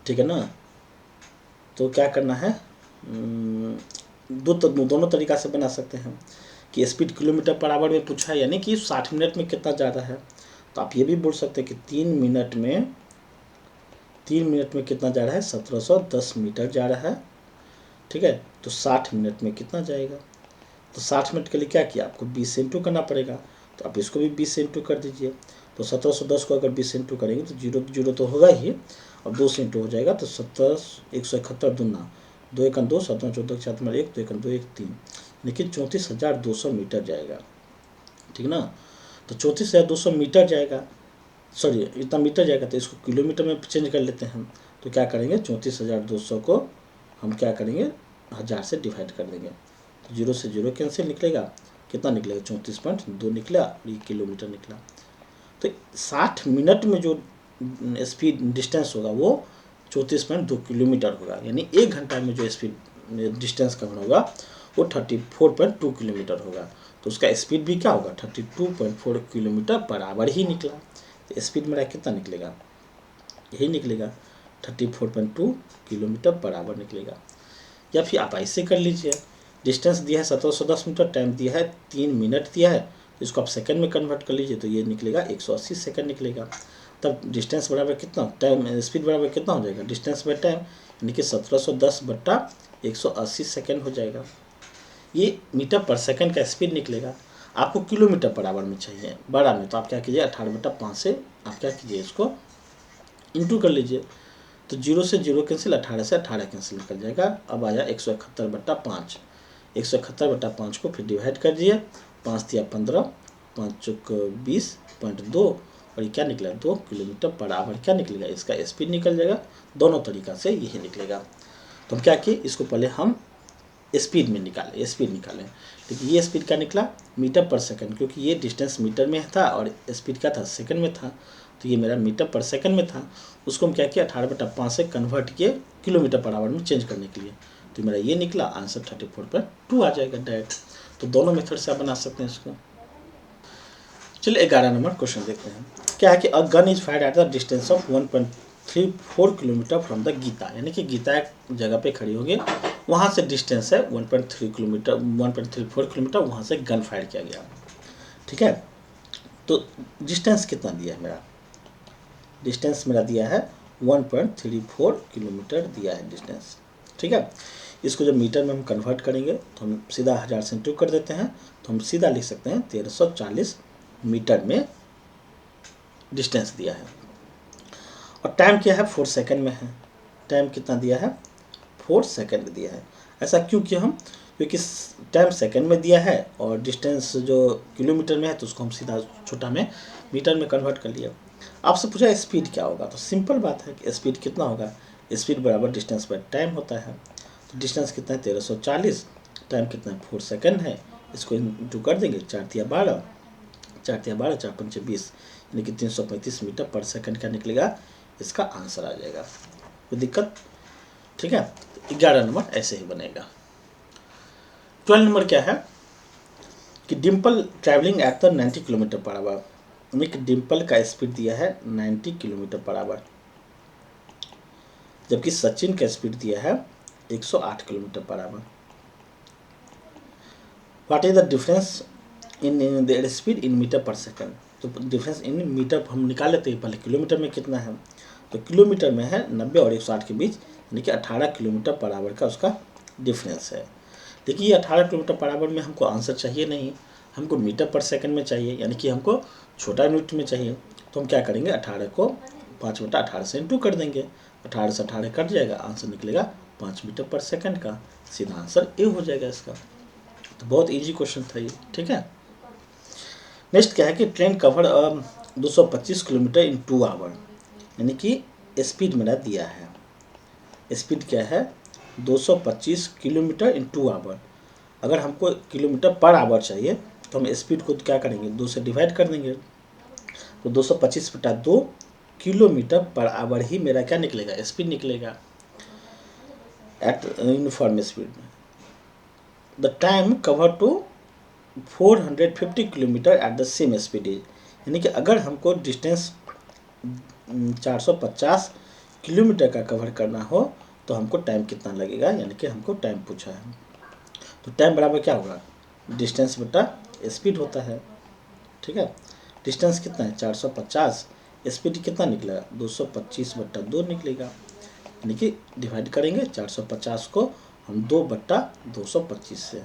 ठीक है ना। तो क्या करना है, दोनों तरीका से बना सकते हैं कि स्पीड किलोमीटर पर आवर में पूछा है, यानी कि 60 मिनट में कितना ज़्यादा है। तो आप ये भी बोल सकते हैं कि 3 मिनट में कितना जा रहा है 1710 मीटर जा रहा है, ठीक है। तो 60 मिनट में कितना जाएगा, तो 60 मिनट के लिए क्या किया आपको 20 से इंटू करना पड़ेगा, तो आप इसको भी 20 से इंटू कर दीजिए। तो 1710 को अगर 20 से इंटू करेंगे तो 0 0 तो होगा ही, और 2 से इंटू हो जाएगा, तो 70 171 दूना 2 1 2 17 14 4 1 2 1 2 1 3, लेकिन 34,200 मीटर जाएगा, ठीक ना। तो 34,200 मीटर जाएगा, सॉरी इतना मीटर जाएगा, तो इसको किलोमीटर में चेंज कर लेते हैं हम। तो क्या करेंगे 34,200 को हम क्या करेंगे 1000 से डिवाइड कर देंगे, तो 0 से 0 कैंसिल निकलेगा, कितना निकलेगा 34.2 निकला, और ये किलोमीटर निकला। तो 60 मिनट में जो स्पीड डिस्टेंस होगा वो 34.2 किलोमीटर होगा, यानी 1 घंटा में जो स्पीड डिस्टेंस कवर होगा वो 34.2 किलोमीटर होगा। तो उसका स्पीड भी क्या होगा, 32.4 किलोमीटर पर आवर ही निकला। तो स्पीड मेरा कितना निकलेगा, यही निकलेगा 34.2 किलोमीटर पर आवर निकलेगा। या फिर आप ऐसे कर लीजिए, डिस्टेंस दिया है 1710 मीटर, टाइम दिया है 3 मिनट दिया है, तो इसको आप सेकंड में कन्वर्ट कर लीजिए, तो ये निकलेगा 180 सेकंड निकलेगा। तब डिस्टेंस बराबर कितना, टाइम स्पीड बराबर कितना हो जाएगा, डिस्टेंस बाय टाइम, यानी कि 1710 बट्टा 180 सेकंड हो जाएगा। ये मीटर पर सेकंड का स्पीड निकलेगा। आपको किलोमीटर पर आवर में चाहिए बड़ा में, तो आप क्या कीजिए 18/5 से आप क्या कीजिए इसको इंटू कर लीजिए। तो 0 से 0 कैंसिल, 18 से 18 कैंसिल निकल जाएगा। अब आया 171/5, 171/5 को फिर डिवाइड कर दिए, 5 दिया 15, 5 चौक 20.2, और ये क्या निकला 2 किलोमीटर पर आवर क्या निकलेगा, इसका स्पीड निकल जाएगा। दोनों तरीका से यही निकलेगा। तो हम क्या किए, इसको पहले हम स्पीड में निकालें, स्पीड निकालें। लेकिन ये स्पीड क्या निकला, मीटर पर सेकंड, क्योंकि ये डिस्टेंस मीटर में था और स्पीड क्या था, सेकंड में था। तो ये मेरा मीटर पर सेकंड में था, उसको हम क्या किया 18/5 से कन्वर्ट किए किलोमीटर पर आवर में चेंज करने के लिए। तो मेरा ये निकला आंसर 34.2 आ जाएगा डायरेक्ट। तो दोनों मेथड से आप बना सकते हैं इसको। चलिए 11 नंबर क्वेश्चन देखते हैं। क्या है कि a gun is fired at the distance of 1.34 kilometre from the Geeta, यानी कि गीता एक जगह पे खड़ी होगी, वहाँ से डिस्टेंस है 1.34 किलोमीटर, वहाँ से गन फायर किया गया। ठीक है, तो डिस्टेंस कितना दिया है मेरा, डिस्टेंस मेरा दिया है 1.34 किलोमीटर दिया है डिस्टेंस। ठीक है, इसको जब मीटर में हम कन्वर्ट करेंगे तो हम सीधा 1000 से इंटू कर देते हैं, तो हम सीधा लिख सकते हैं 1340 मीटर में डिस्टेंस दिया है। और टाइम क्या है 4 सेकंड में है, टाइम कितना दिया है 4 सेकंड दिया है। ऐसा क्यों किया हम, क्योंकि टाइम सेकंड में दिया है और डिस्टेंस जो किलोमीटर में है, तो उसको हम सीधा छोटा में मीटर में कन्वर्ट कर लिया। आपसे पूछा स्पीड क्या होगा, तो सिंपल बात है कि स्पीड कितना होगा, स्पीड बराबर डिस्टेंस बाय टाइम होता है। तो डिस्टेंस कितना है 1340, टाइम कितना है 4 सेकंड है, इसको इंटू कर देंगे, 4 तिया 12, 4 तिया 12, 4 पंचे 20, यानी कि 335 मीटर पर सेकंड का निकलेगा, इसका आंसर आ जाएगा। कोई दिक्कत, ठीक है। 11 नंबर ऐसे ही बनेगा। 12 नंबर क्या है कि Dimple travelling at the 90 kilometre per hour, यानी कि डिम्पल का स्पीड दिया है 90 किलोमीटर पर आवर, जबकि सचिन का स्पीड दिया है 108 kilometre per hour. What is the difference in their speed in metre per second, तो डिफरेंस इन मीटर हम निकाल लेते हैं पहले, किलोमीटर में कितना है, तो किलोमीटर में है 90 और 108 के बीच, यानी कि 18 किलोमीटर पर आवर का उसका डिफरेंस है। देखिए ये 18 किलोमीटर पर आवर में हमको आंसर चाहिए नहीं, हमको मीटर पर सेकंड में चाहिए, यानी कि हमको छोटा यूनिट में चाहिए। तो हम क्या करेंगे 18 को 5/18 से इंटू कर देंगे, 18 से 18 कट जाएगा, आंसर निकलेगा 5 मीटर पर सेकंड का, सीधा आंसर ए हो जाएगा इसका। तो बहुत इजी क्वेश्चन था ये। ठीक है, नेक्स्ट क्या है कि train cover 225 kilometre in 2 hour, यानी कि स्पीड मेरा दिया है, स्पीड क्या है 225 किलोमीटर इन 2 आवर। अगर हमको किलोमीटर पर आवर चाहिए तो हम स्पीड को क्या करेंगे 2 से डिवाइड कर देंगे, तो 225/2 किलोमीटर पर आवर ही मेरा क्या निकलेगा, स्पीड निकलेगा एट यूनिफॉर्म स्पीड में। The time cover to 450 kilometre at the same speed is, यानी कि अगर हमको डिस्टेंस 450 किलोमीटर का कवर करना हो तो हमको टाइम कितना लगेगा, यानी कि हमको टाइम पूछा है। तो टाइम बराबर क्या होगा, डिस्टेंस बटा स्पीड होता है। ठीक है, डिस्टेंस कितना है 450, स्पीड कितना निकलेगा 225/2 निकलेगा, यानी कि डिवाइड करेंगे 450 को हम 2/225 से,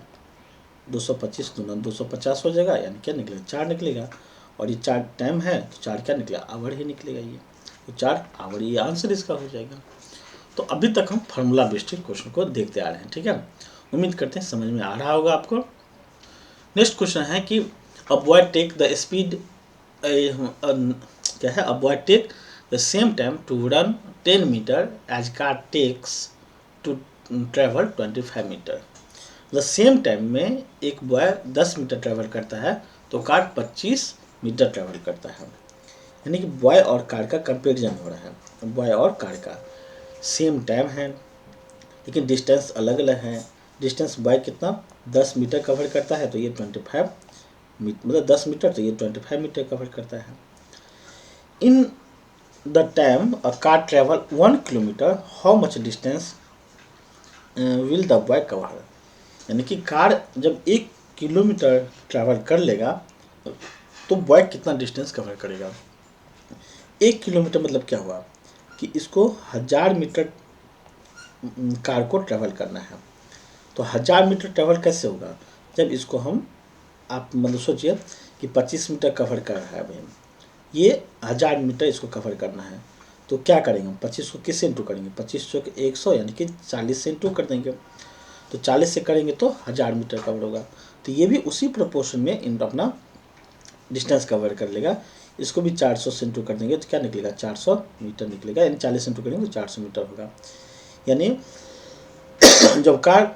225 दूना 250 हो जाएगा, यानी क्या निकलेगा 4 निकलेगा, और ये 4 टाइम है तो 4 क्या निकलेगा आवर ही निकलेगा, ये तो 4 आवर, ये आंसर इसका हो जाएगा। तो अभी तक हम फार्मूला बेस्ड क्वेश्चन को देखते आ रहे हैं। ठीक है, उम्मीद करते हैं समझ में आ रहा होगा आपको। नेक्स्ट क्वेश्चन है कि a boy take the speed, क्या है, a boy take the same time to run 10 metre as car takes to travel 25 metre. The same time में एक बॉय 10 मीटर ट्रेवल करता है तो कार 25 मीटर ट्रेवल करता है। यानी कि बॉय और कार का कंपेरिजन हो रहा है। बॉय और कार का सेम टाइम है लेकिन डिस्टेंस अलग अलग है। डिस्टेंस बॉय कितना 10 मीटर कवर करता है तो ये 25 मतलब 10 मीटर, तो ये 25 मीटर कवर करता है। In the time a car travel 1 kilometre, how much distance will the boy cover. यानी कि कार जब 1 किलोमीटर ट्रैवल कर लेगा तो बॉय कितना डिस्टेंस कवर करेगा। 1 किलोमीटर मतलब क्या हुआ कि इसको 1000 मीटर कार को ट्रैवल करना है। तो 1000 मीटर ट्रैवल कैसे होगा, जब इसको हम आप मतलब सोचिए कि 25 मीटर कवर कर रहा है भाई, ये 1000 मीटर इसको कवर करना है। तो क्या करेंगे हम 25 को किससे इंटू करेंगे, 25 चौक 100 यानी कि 40 से इंटू कर देंगे। तो 40 से करेंगे तो 1000 मीटर कवर होगा। तो ये भी उसी प्रोपोर्शन में अपना डिस्टेंस कवर कर लेगा। इसको भी 400 से इंटू कर देंगे तो क्या निकलेगा 400 मीटर निकलेगा, यानी 40 इंटू करेंगे तो 400 मीटर होगा। यानी जब कार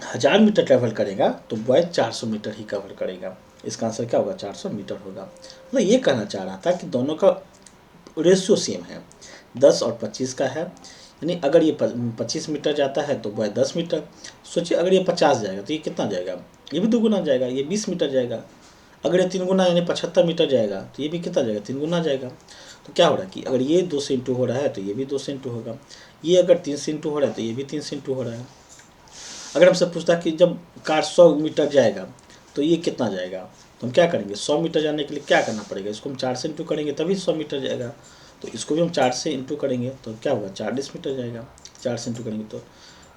1000 मीटर ट्रैवल करेगा तो बॉय 400 मीटर ही कवर करेगा। इसका आंसर क्या होगा 400 मीटर होगा। मतलब ये कहना चाह रहा था कि दोनों का रेशियो सेम है, 10 और 25 का है। यानी अगर ये 25 मीटर जाता है तो बॉय 10 मीटर। सोचिए अगर ये 50 जाएगा तो ये कितना जाएगा, ये भी 2 गुना जाएगा, ये 20 मीटर जाएगा। अगर ये 3 गुना यानी 75 मीटर जाएगा तो ये भी कितना जाएगा 3 गुना जाएगा। तो क्या हो रहा है कि अगर ये 2 से इंटू हो रहा है तो ये भी 2 से इंटू होगा, ये अगर 3 से इंटू हो रहा है तो ये भी 3 से इंटू हो रहा है। अगर हमसे पूछता कि जब कार 100 मीटर जाएगा तो ये कितना जाएगा, तो हम क्या करेंगे 100 मीटर जाने के लिए क्या करना पड़ेगा, इसको हम 4 से इंटू करेंगे तभी 100 मीटर जाएगा। तो इसको भी हम 4 से इंटू करेंगे तो क्या होगा 40 मीटर जाएगा, 4 से इंटू करेंगे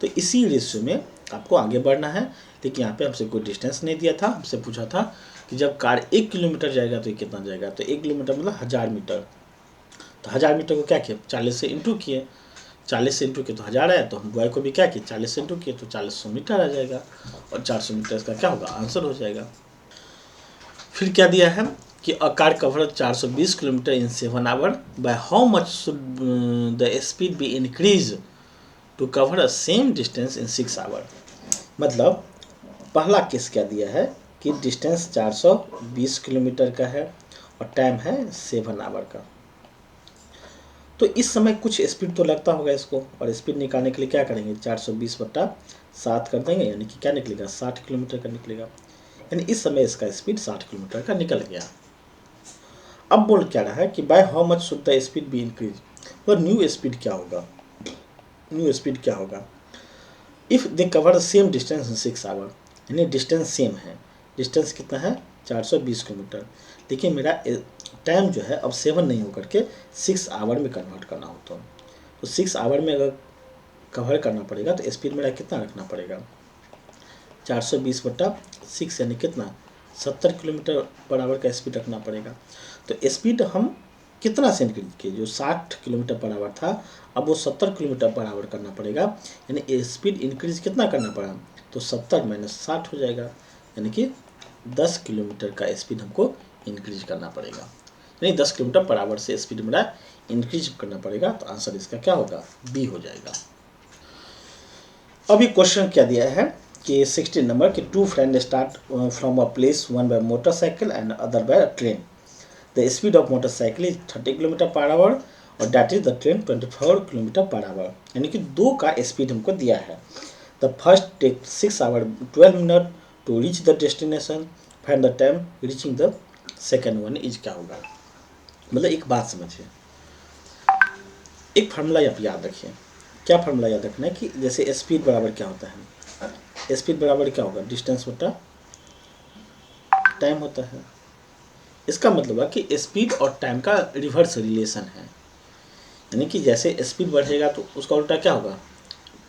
तो इसी रेशियो में आपको आगे बढ़ना है। लेकिन यहाँ पे हमसे कोई डिस्टेंस नहीं दिया था, हमसे पूछा था कि जब कार 1 किलोमीटर जाएगा तो ये कितना जाएगा। तो 1 किलोमीटर मतलब 1000 मीटर। तो 1000 मीटर को क्या किया 40 से इंटू किए, 40 से इंटू किए तो 1000 आया। तो हम बॉय को भी क्या किए 40 से इंटू किए तो 400 मीटर आ जाएगा और 400 मीटर इसका क्या होगा आंसर हो जाएगा। फिर क्या दिया है कि a car cover 420 kilometre in 7 hour, by how much should the speed be increase to cover a same distance in 6 hour. मतलब पहला केस क्या दिया है कि डिस्टेंस 420 किलोमीटर का है और टाइम है 7 आवर का। तो इस समय कुछ स्पीड तो लगता होगा इसको, और स्पीड निकालने के लिए क्या करेंगे 420/7 कर देंगे, यानी कि क्या निकलेगा 60 किलोमीटर का निकलेगा। यानी इस समय इसका स्पीड 60 किलोमीटर का निकल गया। अब बोल क्या रहा है कि by how much should the speed be increase. तो न्यू स्पीड क्या होगा, न्यू स्पीड क्या होगा if they cover the same distance in 6 hour. यानी डिस्टेंस सेम है, डिस्टेंस कितना है 420 किलोमीटर, लेकिन मेरा टाइम जो है अब 7 नहीं होकर के 6 आवर में कन्वर्ट करना होता है। तो 6 आवर में अगर कवर करना पड़ेगा तो स्पीड मेरा कितना रखना पड़ेगा 420/6 यानी कितना 70 किलोमीटर पर आवर का स्पीड रखना पड़ेगा। तो स्पीड हम कितना से इंक्रीज किए, जो 60 किलोमीटर पर आवर था अब वो 70 किलोमीटर पर आवर करना पड़ेगा। यानी स्पीड इंक्रीज कितना करना पड़ा, तो 70 माइनस 60 हो जाएगा, यानी कि 10 किलोमीटर का स्पीड हमको इंक्रीज करना पड़ेगा। यानी 10 किलोमीटर पर आवर से स्पीड मेरा इंक्रीज करना पड़ेगा। तो आंसर इसका क्या होगा बी हो जाएगा। अभी क्वेश्चन क्या दिया है कि 16 नंबर कि 2 friend start from a place, one by motorcycle and other by train. The speed of motorcycle is 30 kilometre per hour और that is the train 24 kilometre per hour. यानी कि दो का स्पीड हमको दिया है। The first take 6 hour 12 minute to reach the destination, find the time reaching the second one is क्या होगा। मतलब एक बात समझिए, एक फार्मूला आप याद रखिए। क्या फार्मूला याद रखना है कि जैसे स्पीड बराबर क्या होता है, स्पीड बराबर क्या होगा डिस्टेंस बटा टाइम होता है। इसका मतलब है कि स्पीड और टाइम का रिवर्स रिलेशन है। यानी कि जैसे स्पीड बढ़ेगा तो उसका उल्टा क्या होगा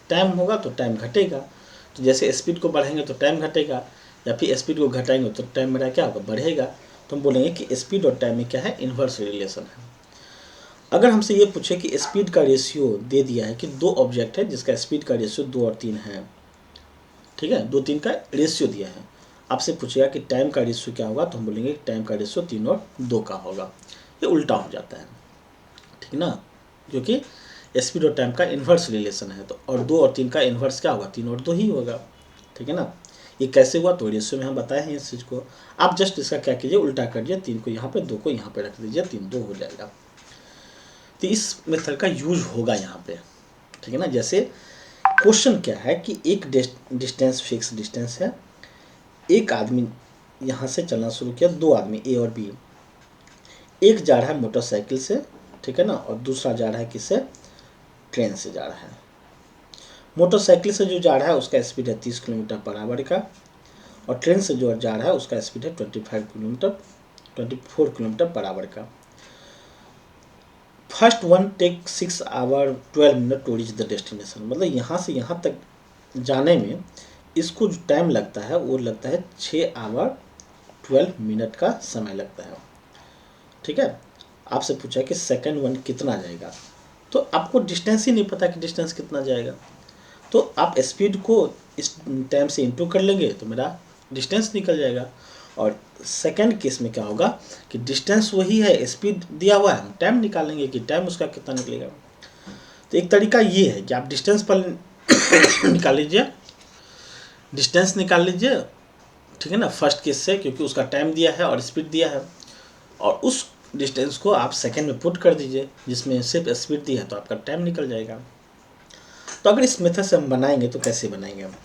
टाइम होगा, तो टाइम घटेगा। तो जैसे स्पीड को बढ़ाएंगे तो टाइम घटेगा, या फिर स्पीड को घटाएंगे तो टाइम मेरा क्या होगा बढ़ेगा। तो हम बोलेंगे कि स्पीड और टाइम में क्या है इन्वर्स रिलेशन है। अगर हमसे ये पूछे कि स्पीड का रेशियो दे दिया है कि दो ऑब्जेक्ट है जिसका स्पीड का रेशियो 2 और 3 है, ठीक है 2 3 का रेशियो दिया है। आपसे पूछेगा कि टाइम का रेशियो क्या होगा, तो हम बोलेंगे टाइम का रेशियो 3 और 2 का होगा। ये उल्टा हो जाता है, ठीक ना, क्योंकि स्पीड और टाइम का इन्वर्स रिलेशन है। तो और 2 और 3 का इन्वर्स क्या होगा 3 और 2 ही होगा, ठीक है ना। ये कैसे हुआ तो रेशियो में हम बताए हैं इस चीज़ को। आप जस्ट इसका क्या कीजिए, उल्टा कर दिए, 3 को यहाँ पे 2 को यहाँ पे रख दीजिए, 3 2 हो जाएगा। तो इस मेथड का यूज होगा यहाँ पे, ठीक है ना। जैसे क्वेश्चन क्या है कि एक डिस्टेंस फिक्स डिस्टेंस है, एक आदमी यहाँ से चलना शुरू किया, 2 आदमी ए और बी, एक जा रहा है मोटरसाइकिल से, ठीक है ना, और दूसरा जा रहा है किससे, ट्रेन से जा रहा है। मोटरसाइकिल से जो जा रहा है उसका स्पीड है 30 किलोमीटर पर आवर का, और ट्रेन से जो जा रहा है उसका स्पीड है 24 किलोमीटर पर आवर का। First one take 6 hour 12 minute to reach the destination, मतलब यहाँ से यहाँ तक जाने में इसको जो टाइम लगता है वो लगता है 6 आवर 12 मिनट का समय लगता है, ठीक है। आपसे पूछा कि सेकंड वन कितना जाएगा, तो आपको डिस्टेंस ही नहीं पता कि डिस्टेंस कितना जाएगा, तो आप स्पीड को इस टाइम से इंटू कर लेंगे तो मेरा डिस्टेंस निकल जाएगा। और सेकंड केस में क्या होगा कि डिस्टेंस वही है, स्पीड दिया हुआ है, हम टाइम निकालेंगे कि टाइम उसका कितना निकलेगा। तो एक तरीका ये है कि आप डिस्टेंस पर निकाल लीजिए, डिस्टेंस निकाल लीजिए, ठीक है ना, फर्स्ट केस से, क्योंकि उसका टाइम दिया है और स्पीड दिया है, और उस डिस्टेंस को आप सेकंड में पुट कर दीजिए जिसमें सिर्फ स्पीड दी है, तो आपका टाइम निकल जाएगा। तो अगर इस मेथड से हम बनाएंगे तो कैसे बनाएंगे हम,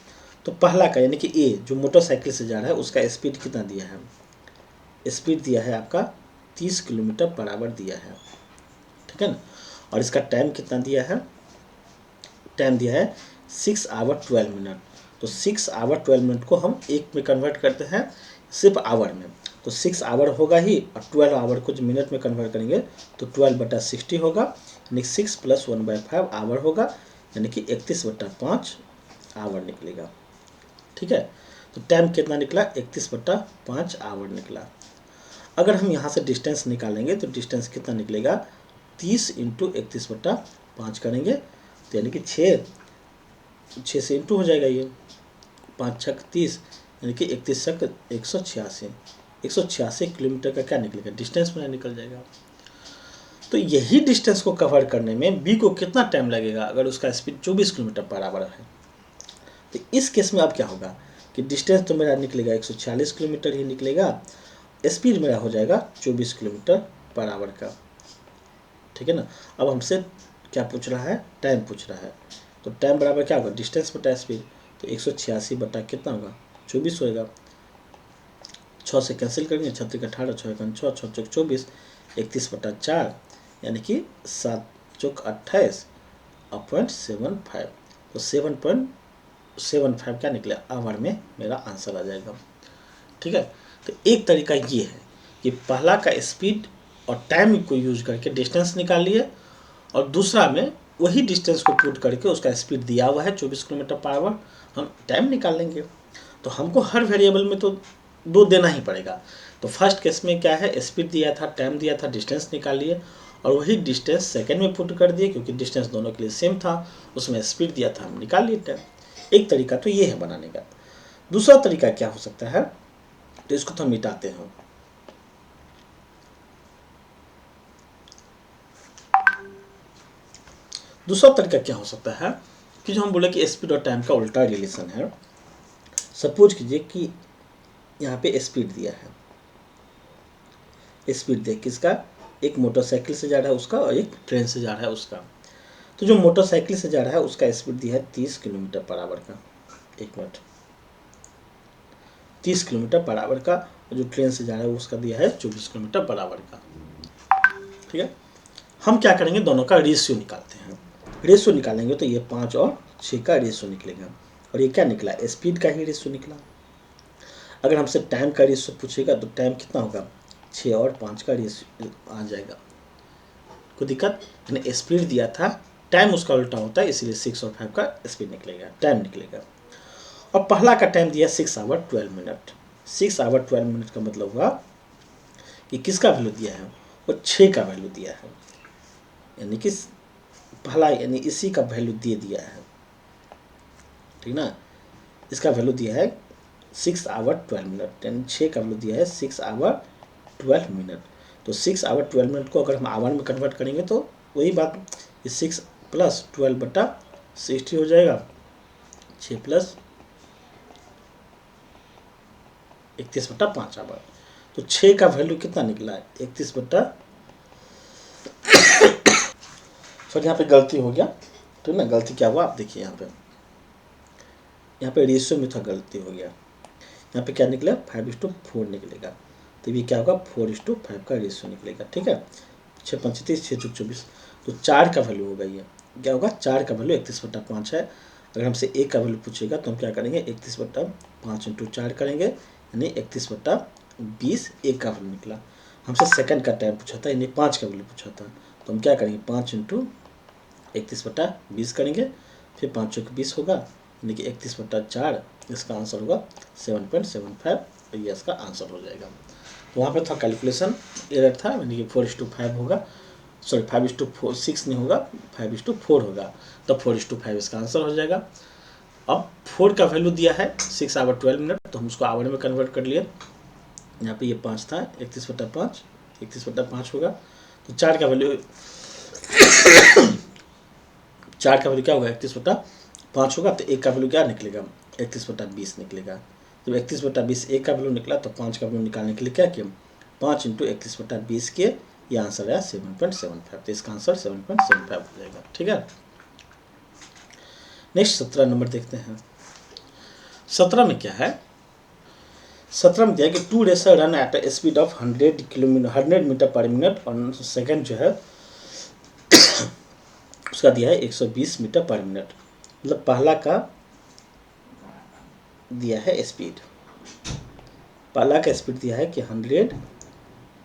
तो पहला का यानी कि ए जो मोटरसाइकिल से जा रहा है उसका स्पीड कितना दिया है, स्पीड दिया है आपका 30 किलोमीटर पर आवर दिया है, ठीक है ना, और इसका टाइम कितना दिया है, टाइम दिया है 6 आवर 12 मिनट। तो 6 आवर 12 मिनट को हम एक में कन्वर्ट करते हैं सिर्फ आवर में, तो 6 आवर होगा ही, और 12 आवर को जो मिनट में कन्वर्ट करेंगे तो 12/60 होगा, यानी 6 + 1/5 आवर होगा, यानी कि 31/5 आवर निकलेगा, ठीक है। तो टाइम कितना निकला, 31/5 आवर निकला। अगर हम यहाँ से डिस्टेंस निकालेंगे तो डिस्टेंस कितना निकलेगा, 30 × 31/5 करेंगे तो यानी कि 6 से इंटू हो जाएगा, ये 5 × 6 = 30, यानी कि 31 × 6 = 186 किलोमीटर का क्या निकलेगा, डिस्टेंस मेरा निकल जाएगा। तो यही डिस्टेंस को कवर करने में बी को कितना टाइम लगेगा, अगर उसका स्पीड 24 किलोमीटर पर आवर है, तो इस केस में अब क्या होगा कि डिस्टेंस तो मेरा निकलेगा 146 किलोमीटर ही निकलेगा, स्पीड मेरा हो जाएगा 24 किलोमीटर पर आवर का, ठीक है ना। अब हमसे क्या पूछ रहा है, टाइम पूछ रहा है, तो टाइम बराबर क्या होगा, डिस्टेंस बटा स्पीड, तो 186 बटा कितना होगा, 24 होएगा, 6 से कैंसिल करेंगे, 6 × 3 = 18, 6 × 1 = 6, 6 × 4 = 24, 31/4, यानी कि 7 × 4 = 28 .75, तो 7.75 क्या निकला, आवर में मेरा आंसर आ जाएगा, ठीक है। तो एक तरीका ये है कि पहला का स्पीड और टाइम को यूज करके डिस्टेंस निकाल लिए, और दूसरा में वही डिस्टेंस को पुट करके उसका स्पीड दिया हुआ है 24 किलोमीटर पर आवर, हम टाइम निकाल लेंगे। तो हमको हर वेरिएबल में तो 2 देना ही पड़ेगा। तो फर्स्ट केस में क्या है, स्पीड दिया था, टाइम दिया था, डिस्टेंस निकाल लिए, और वही डिस्टेंस सेकंड में पुट कर दिए, क्योंकि डिस्टेंस दोनों के लिए सेम था, उसमें स्पीड दिया था, हम निकाल लिए टाइम। एक तरीका तो ये है बनाने का। दूसरा तरीका क्या हो सकता है, तो इसको तो हम मिटाते हैं। दूसरा तरीका क्या हो सकता है कि जो हम बोले कि स्पीड और टाइम का उल्टा रिलेशन है। सपोज कीजिए कि यहाँ पे स्पीड दिया है, स्पीड दिया किसका, एक मोटरसाइकिल से जा रहा है उसका, और एक ट्रेन से जा रहा है उसका। तो जो मोटरसाइकिल से जा रहा है उसका स्पीड दिया है 30 किलोमीटर पर आवर का, एक मिनट, 30 किलोमीटर पर आवर का, और जो ट्रेन से जा रहा है उसका दिया है 24 किलोमीटर पर आवर का, ठीक है। हम क्या करेंगे, दोनों का रेशियो निकालते हैं। रेशियो निकालेंगे तो ये 5 और 6 का रेशियो निकलेगा, और ये क्या निकला, स्पीड का ही रेशियो निकला। अगर हमसे टाइम का रेशियो पूछेगा तो टाइम कितना होगा, 6 और 5 का रेशियो आ जाएगा, कोई दिक्कत नहीं। स्पीड दिया था, टाइम उसका उल्टा होता है, इसलिए 6 और 5 का स्पीड निकलेगा, टाइम निकलेगा। और पहला का टाइम दिया 6 आवर 12 मिनट। 6 आवर 12 मिनट का मतलब हुआ कि किसका वैल्यू दिया है, वो 6 का वैल्यू दिया है, यानी कि पहला यानी इसी का वैल्यू दे दिया है, ठीक ना। इसका वैल्यू दिया है 6 आवर 12 मिनट, यानी 6 का वैल्यू दिया है 6 आवर 12 मिनट। तो 6 आवर 12 मिनट को अगर हम आवर में कन्वर्ट करेंगे तो वही बात, 6 + 12/60 हो जाएगा, 6 + 31/5 आवर। तो 6 का वैल्यू कितना निकला है 31 बट्टा सर यहाँ पे गलती हो गया, तो ना गलती क्या हुआ आप देखिए, यहाँ पे रेशियो में था गलती हो गया। यहाँ पे क्या निकला 5:4 निकलेगा, तो ये क्या होगा 4:5 का रेशियो निकलेगा। ठीक है, 6×5 = 6, 6×24, तो 4 का वैल्यू होगा, ये क्या होगा 4 का वैल्यू 31/5 है। अगर हमसे 1 का वैल्यू पूछेगा तो हम क्या करेंगे 31/5 × 4 करेंगे, यानी 31/20 1 का वैल्यू निकला। हमसे सेकंड का टाइम पूछा था, यानी 5 का वैल्यू पूछा था, तो हम क्या करेंगे 5 × 31/20 करेंगे, फिर 5 × 20 होगा, यानी कि 31/4, इसका आंसर होगा 7.75, और ये इसका आंसर हो जाएगा। तो वहाँ पे था कैलकुलेशन एरर था, यानी कि 4:5 होगा, सॉरी 5:6 नहीं होगा, 5:4 होगा, तो 4:5 इसका आंसर हो जाएगा। अब 4 का वैल्यू दिया है 6 आवर 12 मिनट, तो हम उसको आवर में कन्वर्ट कर लिए। यहाँ पे ये 5 था, 31/5 होगा, तो 4 का वैल्यू क्या होगा 31/5 होगा, तो 1 का वैल्यू क्या निकलेगा 31/20 निकलेगा। जब 31/20 1 का वैल्यू निकला, तो 5 का वैल्यू निकालने के लिए क्या किया 5 × 31/20 किए, ये आंसर है 7.75, तो इसका आंसर 7.75 हो जाएगा। ठीक है, नेक्स्ट 17 नंबर देखते हैं। 17 में क्या है, 17 में दिया है कि 2 racer run at a speed of 100 metre per minute, और सेकंड जो है उसका दिया है 120 मीटर पर मिनट। मतलब पहला का दिया है स्पीड, पहला का स्पीड दिया है कि 100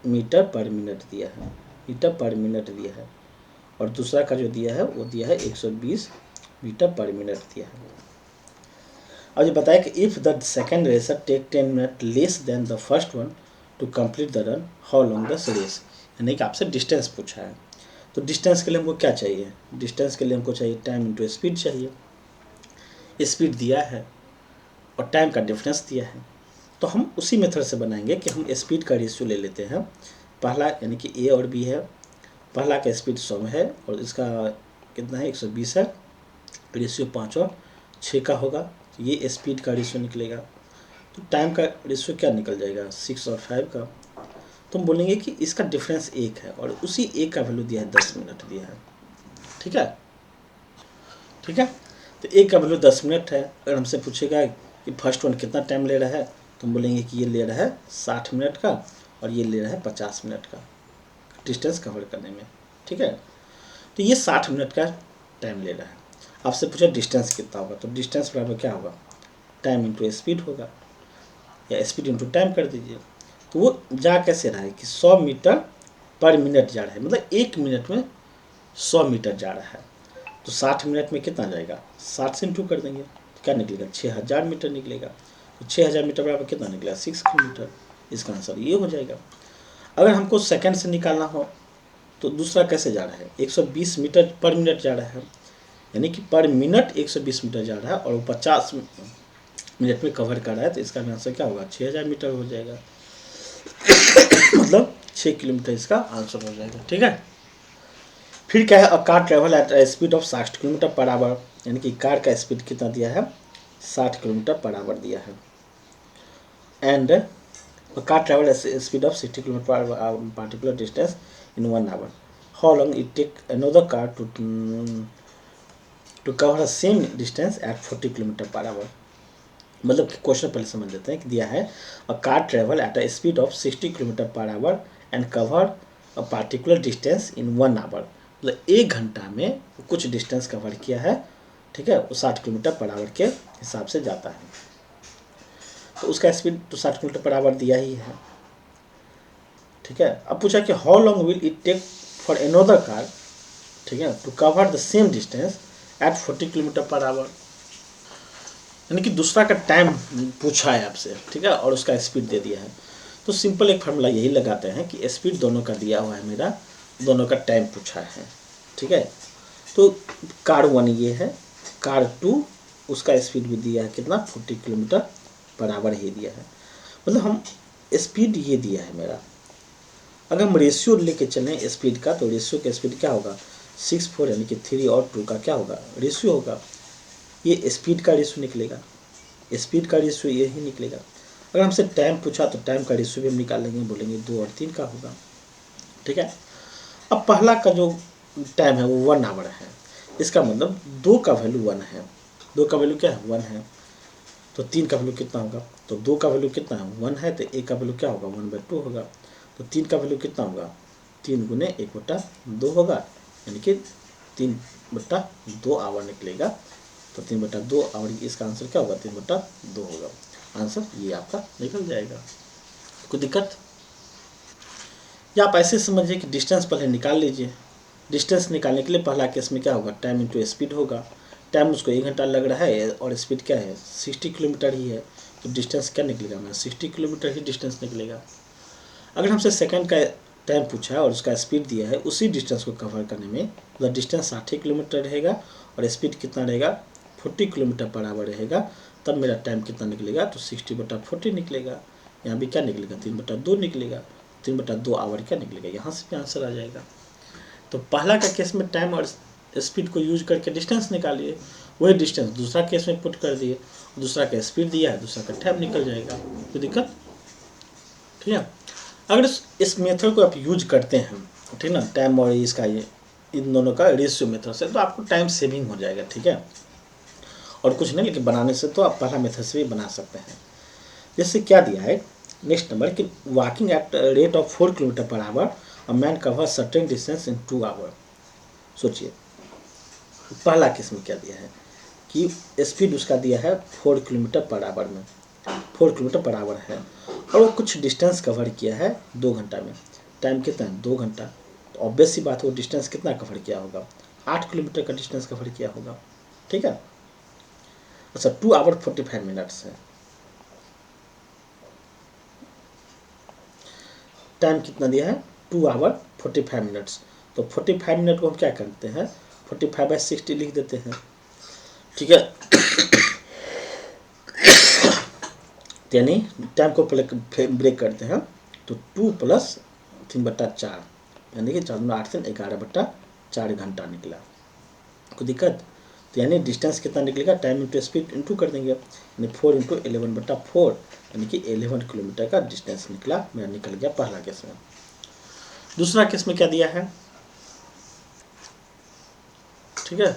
मीटर पर मिनट दिया है, मीटर पर मिनट दिया है, और दूसरा का जो दिया है वो दिया है 120 मीटर पर मिनट दिया है। अब ये बताया कि if the second racer take 10 minute less than the first one to complete the run, how long the race, यानी कि आपसे डिस्टेंस पूछा है। तो डिस्टेंस के लिए हमको क्या चाहिए, डिस्टेंस के लिए हमको चाहिए टाइम इंटू स्पीड चाहिए। स्पीड दिया है और टाइम का डिफरेंस दिया है, तो हम उसी मेथड से बनाएंगे कि हम स्पीड का रेशियो ले लेते हैं। पहला यानी कि ए और बी है, पहला का स्पीड 100 है और इसका कितना है 120 है, रेशियो 5 और 6 का होगा, तो ये स्पीड का रेशियो निकलेगा। तो टाइम का रेशियो क्या निकल जाएगा 6 और 5 का, तो हम बोलेंगे कि इसका डिफरेंस 1 है, और उसी 1 का वैल्यू दिया है 10 मिनट दिया है। ठीक है, ठीक है, तो 1 का वैल्यू 10 मिनट है। अगर हमसे पूछेगा कि फर्स्ट वन कितना टाइम ले रहा है, तो हम बोलेंगे कि ये ले रहा है 60 मिनट का, और ये ले रहा है 50 मिनट का डिस्टेंस कवर करने में। ठीक है, तो ये 60 मिनट का टाइम ले रहा है। आपसे पूछा डिस्टेंस कितना होगा, तो डिस्टेंस बराबर क्या होगा टाइम इंटू स्पीड होगा, या स्पीड इंटू टाइम कर दीजिए। तो वो जा कैसे रहा है कि 100 मीटर पर मिनट जा रहा है, मतलब 1 मिनट में 100 मीटर जा रहा है। तो 60 मिनट में कितना जाएगा 60 से इंटू कर देंगे, तो क्या निकलेगा 6000 मीटर निकलेगा। तो 6000 मीटर बराबर कितना निकला 6 किलोमीटर, इसका आंसर ये हो जाएगा। अगर हमको सेकंड से निकालना हो तो दूसरा कैसे जा रहा है 120 मीटर पर मिनट जा रहा है, यानी कि पर मिनट 120 मीटर जा रहा है, और वो 50 मिनट में कवर कर रहा है, तो इसका आंसर क्या होगा 6000 मीटर हो जाएगा। मतलब 6 किलोमीटर इसका आंसर हो जाएगा। ठीक है, फिर क्या है a car travel at speed of 60 kilometre per hour, यानी कि कार का स्पीड कितना दिया है 60 किलोमीटर पर आवर दिया है। And car travel speed of 60 kilometre per particular distance in 1 hour, how long it take another car to cover the same distance at 40 kilometre per hour. मतलब कि question पहले समझ लेते हैं कि दिया है a car travel at a speed of 60 kilometre per hour and cover a particular distance in 1 hour, मतलब 1 घंटा में कुछ डिस्टेंस कवर किया है। ठीक है, वो 60 किलोमीटर पर आवर के हिसाब से जाता है, तो उसका स्पीड तो 60 किलोमीटर पर आवर दिया ही है। ठीक है, अब पूछा कि how long will it take for another car, ठीक है, to cover the same distance at 40 kilometre per hour, यानी कि दूसरा का टाइम पूछा है आपसे। ठीक है, और उसका स्पीड दे दिया है, तो सिंपल एक फार्मूला यही लगाते हैं कि स्पीड दोनों का दिया हुआ है मेरा, दोनों का टाइम पूछा है। ठीक है, तो कार 1 ये है, कार 2 उसका स्पीड भी दिया है कितना 40 किलोमीटर पर आवर ही दिया है, मतलब हम स्पीड ये दिया है मेरा। अगर हम रेशियो लेके चलें स्पीड का, तो रेशियो का स्पीड क्या होगा 6/4, यानी कि 3 और 2 का क्या होगा रेशियो होगा, ये स्पीड का रेशियो निकलेगा, स्पीड का रेशियो ये ही निकलेगा। अगर हमसे टाइम पूछा तो टाइम का रेशियो भी हम निकाल लेंगे, बोलेंगे 2 और 3 का होगा। ठीक है, अब पहला का जो टाइम है वो 1 आवर है, इसका मतलब 2 का वैल्यू 1 है, 2 का वैल्यू क्या है 1 है, तो 3 का वैल्यू कितना होगा, तो 2 का वैल्यू कितना है 1 है, तो ए का वैल्यू क्या होगा 1/2 होगा, तो 3 का वैल्यू कितना होगा 3 गुने 1/2 होगा, यानी कि 3/2 आवर निकलेगा। तो 3/2 आवर, इसका आंसर क्या होगा 3/2 होगा, आंसर ये आपका निकल जाएगा। कोई दिक्कत? या आप ऐसे समझिए कि डिस्टेंस पहले निकाल लीजिए। डिस्टेंस निकालने के लिए पहला केस में क्या होगा, टाइम इंटू स्पीड होगा। टाइम उसको 1 घंटा लग रहा है और स्पीड क्या है 60 किलोमीटर ही है, तो डिस्टेंस क्या निकलेगा मेरा 60 किलोमीटर ही डिस्टेंस निकलेगा। अगर हमसे सेकंड का टाइम पूछा है और उसका स्पीड दिया है, उसी डिस्टेंस को कवर करने में मतलब डिस्टेंस 60 किलोमीटर रहेगा और स्पीड कितना रहेगा 40 किलोमीटर पर आवर रहेगा, तब मेरा टाइम कितना निकलेगा, तो 60/40 निकलेगा। यहाँ भी क्या निकलेगा 3/2 निकलेगा, 3/2 आवर क्या निकलेगा, यहाँ से भी आंसर आ जाएगा। तो पहला का केस में टाइम और स्पीड को यूज करके डिस्टेंस निकालिए, वही डिस्टेंस दूसरा केस में पुट कर दिए, दूसरा का स्पीड दिया है, दूसरा का टाइम निकल जाएगा। कोई दिक्कत? ठीक है, अगर इस मेथड को आप यूज करते हैं, ठीक ना, टाइम और इसका ये इन दोनों का रेशियो मेथड से, तो आपको टाइम सेविंग हो जाएगा। ठीक है, और कुछ नहीं, लेकिन बनाने से तो आप पहला मेथड से भी बना सकते हैं। जैसे क्या दिया है नेक्स्ट नंबर कि walking at rate of 4 kilometre per hour a man cover certain distance in 2 hour. सोचिए पहला केस में क्या दिया है कि स्पीड उसका दिया है 4 किलोमीटर पर आवर में, 4 किलोमीटर पर आवर है, और वो कुछ डिस्टेंस कवर किया है 2 घंटा में। टाइम कितना है 2 घंटा, तो ऑब्वियस सी बात है वो डिस्टेंस कितना कवर किया होगा 8 किलोमीटर का डिस्टेंस कवर किया होगा। ठीक है, अच्छा 2 आवर 45 मिनट्स है, टाइम कितना दिया है 2 आवर 45 मिनट्स, तो 45 मिनट को हम क्या करते हैं 45/60 लिख देते हैं। ठीक है, यानी टाइम को पहले ब्रेक करते हैं, तो 2 + 3/4 यानी कि 4×8 से 11/4 घंटा निकला। कोई दिक्कत? तो यानी डिस्टेंस कितना निकलेगा, टाइम इंटू स्पीड इंटू कर देंगे, यानी 4 × 11/4 यानी कि 11 किलोमीटर का डिस्टेंस निकला, मेरा निकल गया पहला केस में। दूसरा केस में क्या दिया है, ठीक है,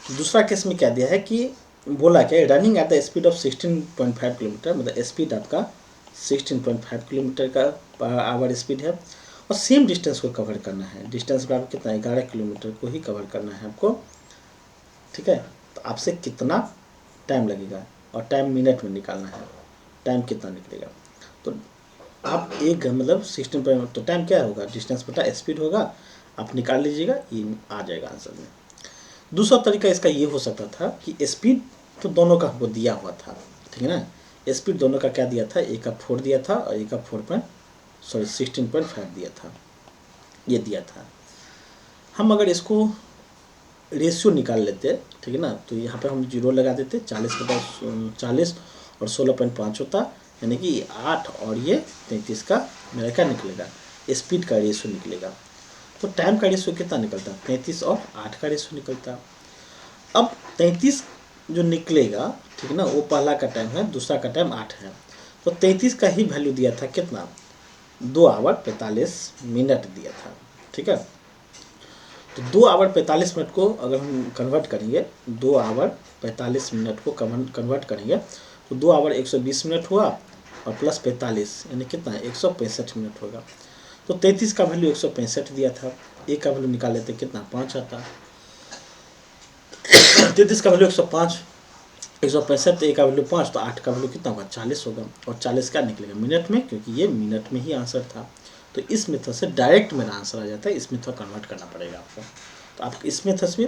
दूसरा केस में क्या दिया है कि बोला क्या running at the speed of 16.5 kilometre, मतलब स्पीड आपका 16.5 किलोमीटर का आवर स्पीड है और सेम डिस्टेंस को कवर करना है। डिस्टेंस पर आपको कितना 11 किलोमीटर को ही कवर करना है आपको। ठीक है, तो आपसे कितना टाइम लगेगा और टाइम मिनट में निकालना है, टाइम कितना निकलेगा, तो आप एक मतलब 16 तो टाइम क्या होगा डिस्टेंस बटा स्पीड होगा, आप निकाल लीजिएगा, ये आ जाएगा आंसर में। दूसरा तरीका इसका ये हो सकता था कि स्पीड तो दोनों का हमको दिया हुआ था, ठीक है ना, स्पीड दोनों का क्या दिया था, एक का 4 दिया था और एक का 16.5 दिया था, ये दिया था। हम अगर इसको रेशियो निकाल लेते, ठीक है ना, तो यहाँ पे हम 0 लगा देते, 40 और 16.5 होता, यानी कि 8 और ये 33 का मेरा क्या निकलेगा स्पीड का रेशियो निकलेगा। तो टाइम का रेशियो कितना निकलता, 33 और 8 का रेशियो निकलता। अब 33 जो निकलेगा, ठीक है ना, वो पहला का टाइम है, दूसरा का टाइम 8 है, तो 33 का ही वैल्यू दिया था कितना 2 आवर 45 मिनट दिया था। ठीक है, तो 2 आवर 45 मिनट को अगर हम कन्वर्ट करेंगे, 2 आवर 45 मिनट को कन्वर्ट करेंगे, तो 2 आवर 120 मिनट हुआ और प्लस 45 यानी कितना 165 मिनट होगा। तो 33 का वैल्यू 165 दिया था, एक का वैल्यू निकाल लेते कितना 5 आता, 33 का वैल्यू 105, 165 तो एक का वैल्यू 5, तो 8 का वैल्यू कितना होगा 40 होगा, और 40 क्या निकलेगा मिनट में, क्योंकि ये मिनट में ही आंसर था। तो इस मेथड से डायरेक्ट मेरा आंसर आ जाता है, इस मेथड कन्वर्ट करना पड़ेगा आपको। तो आप इस मेथड से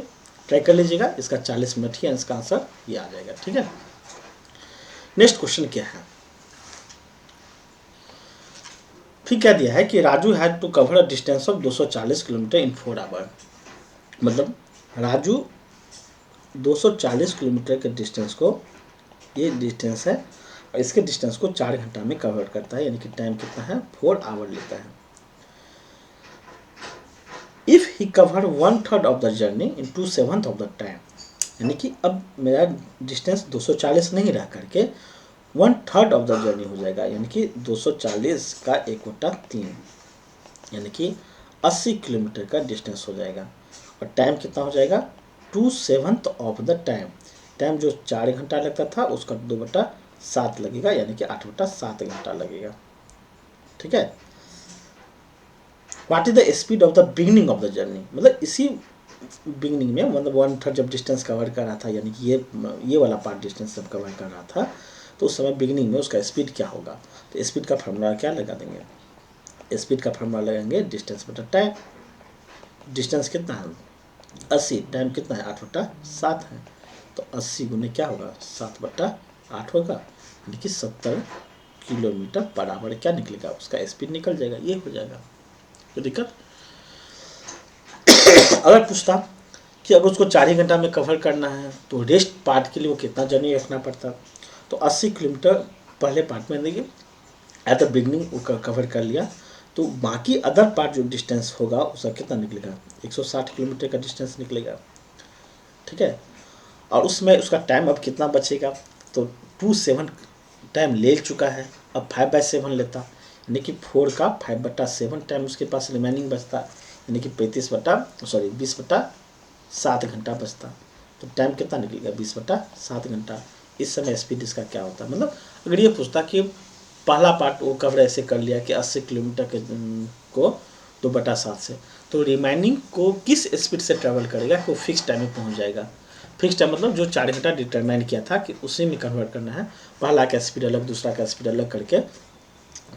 ट्राई कर लीजिएगा, इसका 40 मिनट ही इसका आंसर ये आ जाएगा। ठीक है, नेक्स्ट क्वेश्चन क्या है, फिर क्या दिया है कि Raju had to cover a distance of 240 kilometre in 4 hour. मतलब राजू 240 किलोमीटर के डिस्टेंस को, ये डिस्टेंस है और इसके डिस्टेंस को 4 घंटा में कवर करता है, यानी कि टाइम कितना है 4 आवर लेता है। If he cover 1/3 of the journey in 2/7 of the time, यानी कि अब मेरा डिस्टेंस 240 नहीं रह करके 1/3 ऑफ द जर्नी हो जाएगा, यानी कि 240 का 1/3, यानी कि 80 किलोमीटर का डिस्टेंस हो जाएगा। और टाइम कितना हो जाएगा, 2/7 ऑफ द टाइम। टाइम जो 4 घंटा लगता था उसका 2/7 लगेगा, यानी कि 8/7 घंटा लगेगा। ठीक है। What is the speed of the beginning of the journey, मतलब इसी बिगनिंग में, मतलब 1/3 जब डिस्टेंस कवर कर रहा था, यानी कि ये वाला पार्ट डिस्टेंस जब कवर कर रहा था, तो उस समय बिगनिंग में उसका स्पीड क्या होगा। तो स्पीड का फार्मूला क्या लगा देंगे, स्पीड का फार्मूला लगाएंगे डिस्टेंस बटा टाइम। डिस्टेंस कितना है 80, टाइम कितना है 8/7 है, तो 80 गुने क्या होगा 7/8 होगा, यानी कि 70 किलोमीटर पर आवर क्या निकलेगा, उसका स्पीड निकल जाएगा, ये हो जाएगा। तो दिक्कत अगर पूछता कि अगर उसको 4 ही घंटा में कवर करना है तो रेस्ट पार्ट के लिए वो कितना जर्नी रखना पड़ता, तो 80 किलोमीटर पहले पार्ट में देखिए एट द बिगनिंग वो कवर कर लिया, तो बाकी अदर पार्ट जो डिस्टेंस होगा उसका कितना निकलेगा 160 किलोमीटर का डिस्टेंस निकलेगा। ठीक है। और उसमें उसका टाइम अब कितना बचेगा, तो 2/7 टाइम ले चुका है, अब 5/7 लेता, यानी कि 4 का 5/7 टाइम उसके पास रिमेनिंग बचता, यानी कि 20/7 घंटा बचता। तो टाइम कितना निकलेगा 20/7 घंटा। इस समय स्पीड इसका क्या होता है, मतलब अगर ये पूछता कि पहला पार्ट वो कवर ऐसे कर लिया कि 80 किलोमीटर के को 2/7 से, तो रिमाइनिंग को किस स्पीड से ट्रैवल करेगा कि वो फिक्स टाइम में पहुंच जाएगा। फिक्स टाइम मतलब जो 4 घंटा डिटरमाइन किया था कि उसी में कन्वर्ट करना है, पहला का स्पीड अलग दूसरा का स्पीड अलग करके,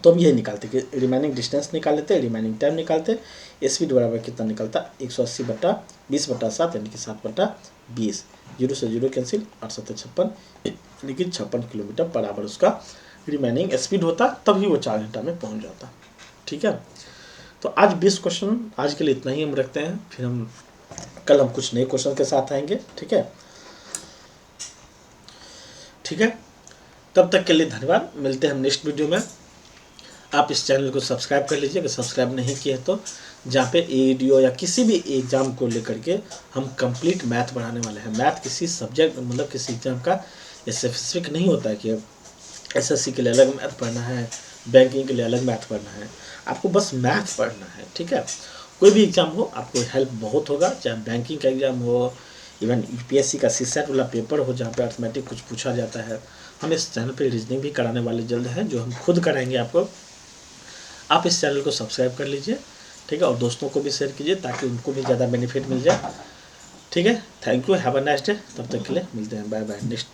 तो हम यही निकालते कि रिमाइनिंग डिस्टेंस निकाल लेते, रिमाइनिंग टाइम निकालते, स्पीड बराबर कितना निकलता 180/20/7, यानी कि 7/20, 0 से 0 कैंसिल, 8×7 = 56, यानी कि 56 किलोमीटर पर आवर उसका रिमेनिंग स्पीड होता, तभी वो 4 घंटा में पहुंच जाता। ठीक है। तो आज 20 क्वेश्चन आज के लिए इतना ही हम रखते हैं, फिर हम कल हम कुछ नए क्वेश्चन के साथ आएंगे। ठीक है। ठीक है, तब तक के लिए धन्यवाद, मिलते हैं हम नेक्स्ट वीडियो में। आप इस चैनल को सब्सक्राइब कर लीजिए अगर सब्सक्राइब नहीं किए तो, जहाँ पे वीडियो या किसी भी एग्ज़ाम को लेकर के हम कंप्लीट मैथ पढ़ाने वाले हैं। मैथ किसी सब्जेक्ट मतलब किसी एग्ज़ाम का स्पेसिफिक नहीं होता है कि एसएससी के लिए अलग मैथ पढ़ना है, बैंकिंग के लिए अलग मैथ पढ़ना है, आपको बस मैथ पढ़ना है। ठीक है। कोई भी एग्ज़ाम हो आपको हेल्प बहुत होगा, चाहे बैंकिंग का एग्ज़ाम हो, इवन यूपीएससी का सीसेट वाला पेपर हो जहाँ पे अर्थमेटिक कुछ पूछा जाता है। हम इस चैनल पे रीजनिंग भी कराने वाले जल्द हैं, जो हम खुद कराएंगे आपको। आप इस चैनल को सब्सक्राइब कर लीजिए। ठीक है, और दोस्तों को भी शेयर कीजिए ताकि उनको भी ज़्यादा बेनिफिट मिल जाए। ठीक है, thank you, have a nice day. तब तक के लिए मिलते हैं, बाय बाय, नेक्स्ट